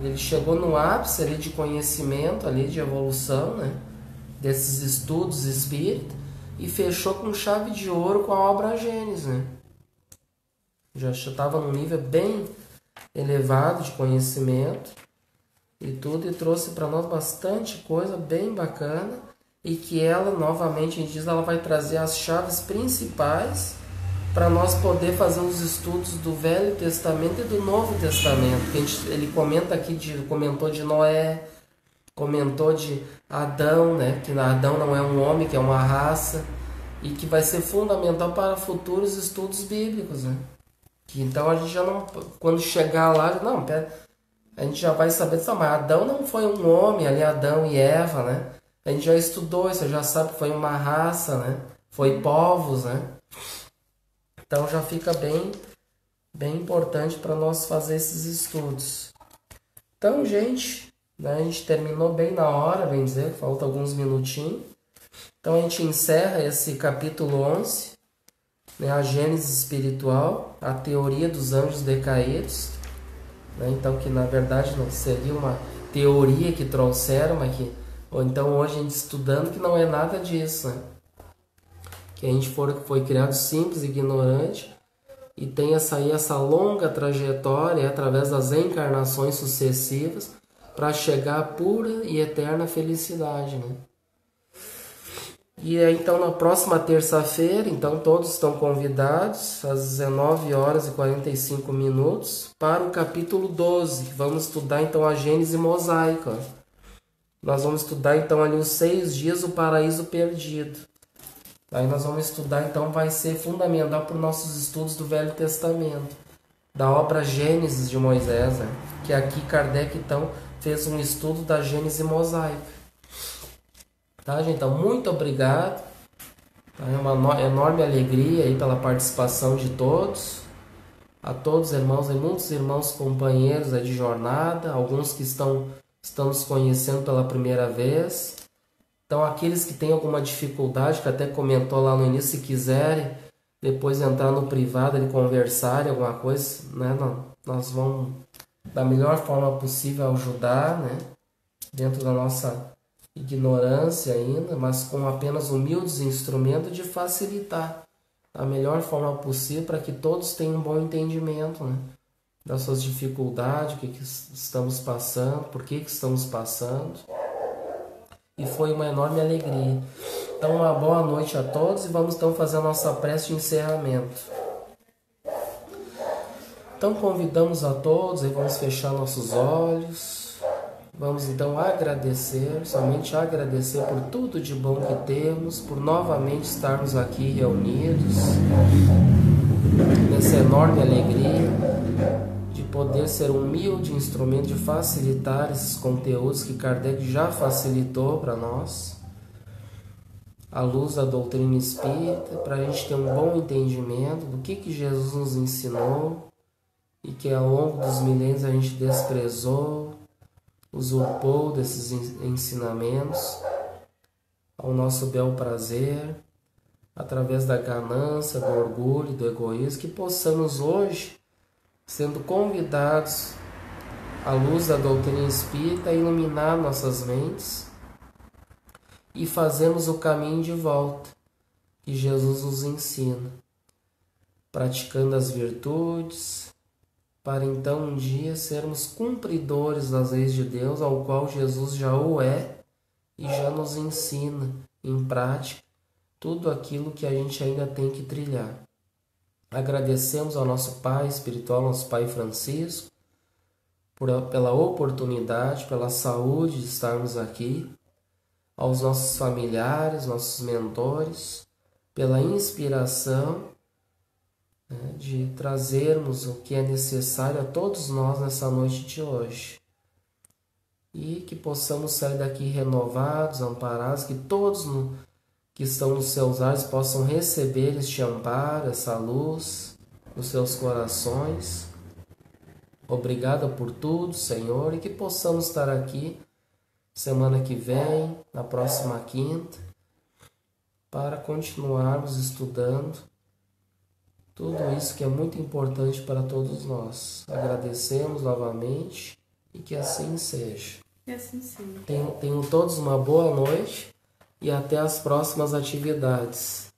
ele chegou no ápice ali de conhecimento, ali de evolução, né, desses estudos espíritas, e fechou com chave de ouro com a obra Gênese, né? Já estava num nível bem elevado de conhecimento e tudo, e trouxe para nós bastante coisa bem bacana, e que ela, novamente, a gente diz, ela vai trazer as chaves principais para nós poder fazer os estudos do Velho Testamento e do Novo Testamento. Ele comenta aqui, comentou de Noé, comentou de Adão, né, que Adão não é um homem, que é uma raça, e que vai ser fundamental para futuros estudos bíblicos, né? Que então a gente já não, quando chegar lá, não, pera, a gente já vai saber, mas Adão não foi um homem, ali Adão e Eva, né? A gente já estudou isso, já sabe que foi uma raça, né? Foi povos, né? Então já fica bem bem importante para nós fazer esses estudos. Então, gente, né, a gente terminou bem na hora, bem dizer, falta alguns minutinhos. Então a gente encerra esse capítulo 11, né, a Gênese espiritual, a teoria dos anjos decaídos, né, então que na verdade não seria uma teoria que trouxeram, mas que, ou então hoje a gente estudando que não é nada disso, né? Que a gente foi criado simples, ignorante, e tem essa longa trajetória através das encarnações sucessivas para chegar à pura e eterna felicidade, né? E então na próxima terça-feira, então todos estão convidados às 19 horas e 45 minutos para o capítulo 12, que vamos estudar então a Gênese mosaica. Nós vamos estudar então ali os 6 dias do paraíso perdido. Aí nós vamos estudar então, vai ser fundamental para os nossos estudos do Velho Testamento, da obra Gênesis de Moisés, né? Que aqui Kardec então fez um estudo da Gênese mosaica. Tá, gente? Então, muito obrigado. Tá? É uma enorme alegria aí pela participação de todos. A todos, irmãos, e muitos irmãos companheiros aí de jornada, alguns que estão nos conhecendo pela primeira vez. Então, aqueles que têm alguma dificuldade, que até comentou lá no início, se quiserem depois entrar no privado e conversarem alguma coisa, né? Nós vamos, da melhor forma possível, ajudar, né? Dentro da nossa ignorância ainda, mas com apenas humildes instrumentos de facilitar da melhor forma possível para que todos tenham um bom entendimento, né, das suas dificuldades, o que estamos passando, por que estamos passando. E foi uma enorme alegria. Então, uma boa noite a todos e vamos então fazer a nossa prece de encerramento. Então, convidamos a todos e vamos fechar nossos olhos. Vamos então agradecer, somente agradecer por tudo de bom que temos, por novamente estarmos aqui reunidos, nessa enorme alegria de poder ser um humilde instrumento de facilitar esses conteúdos que Kardec já facilitou para nós, à luz da doutrina espírita, para a gente ter um bom entendimento do que Jesus nos ensinou e que ao longo dos milênios a gente desprezou, usurpou desses ensinamentos ao nosso bel prazer, através da ganância, do orgulho, do egoísmo, que possamos hoje, sendo convidados à luz da doutrina espírita, iluminar nossas mentes e fazermos o caminho de volta que Jesus nos ensina, praticando as virtudes, para então um dia sermos cumpridores das leis de Deus, ao qual Jesus já o é e já nos ensina em prática tudo aquilo que a gente ainda tem que trilhar. Agradecemos ao nosso Pai espiritual, nosso Pai Francisco, pela oportunidade, pela saúde de estarmos aqui, aos nossos familiares, nossos mentores, pela inspiração de trazermos o que é necessário a todos nós nessa noite de hoje. E que possamos sair daqui renovados, amparados, que todos que estão nos seus lares possam receber este amparo, essa luz nos seus corações. Obrigado por tudo, Senhor, e que possamos estar aqui semana que vem, na próxima quinta, para continuarmos estudando tudo isso que é muito importante para todos nós. Agradecemos novamente e que assim seja. Que assim seja. Tenham todos uma boa noite e até as próximas atividades.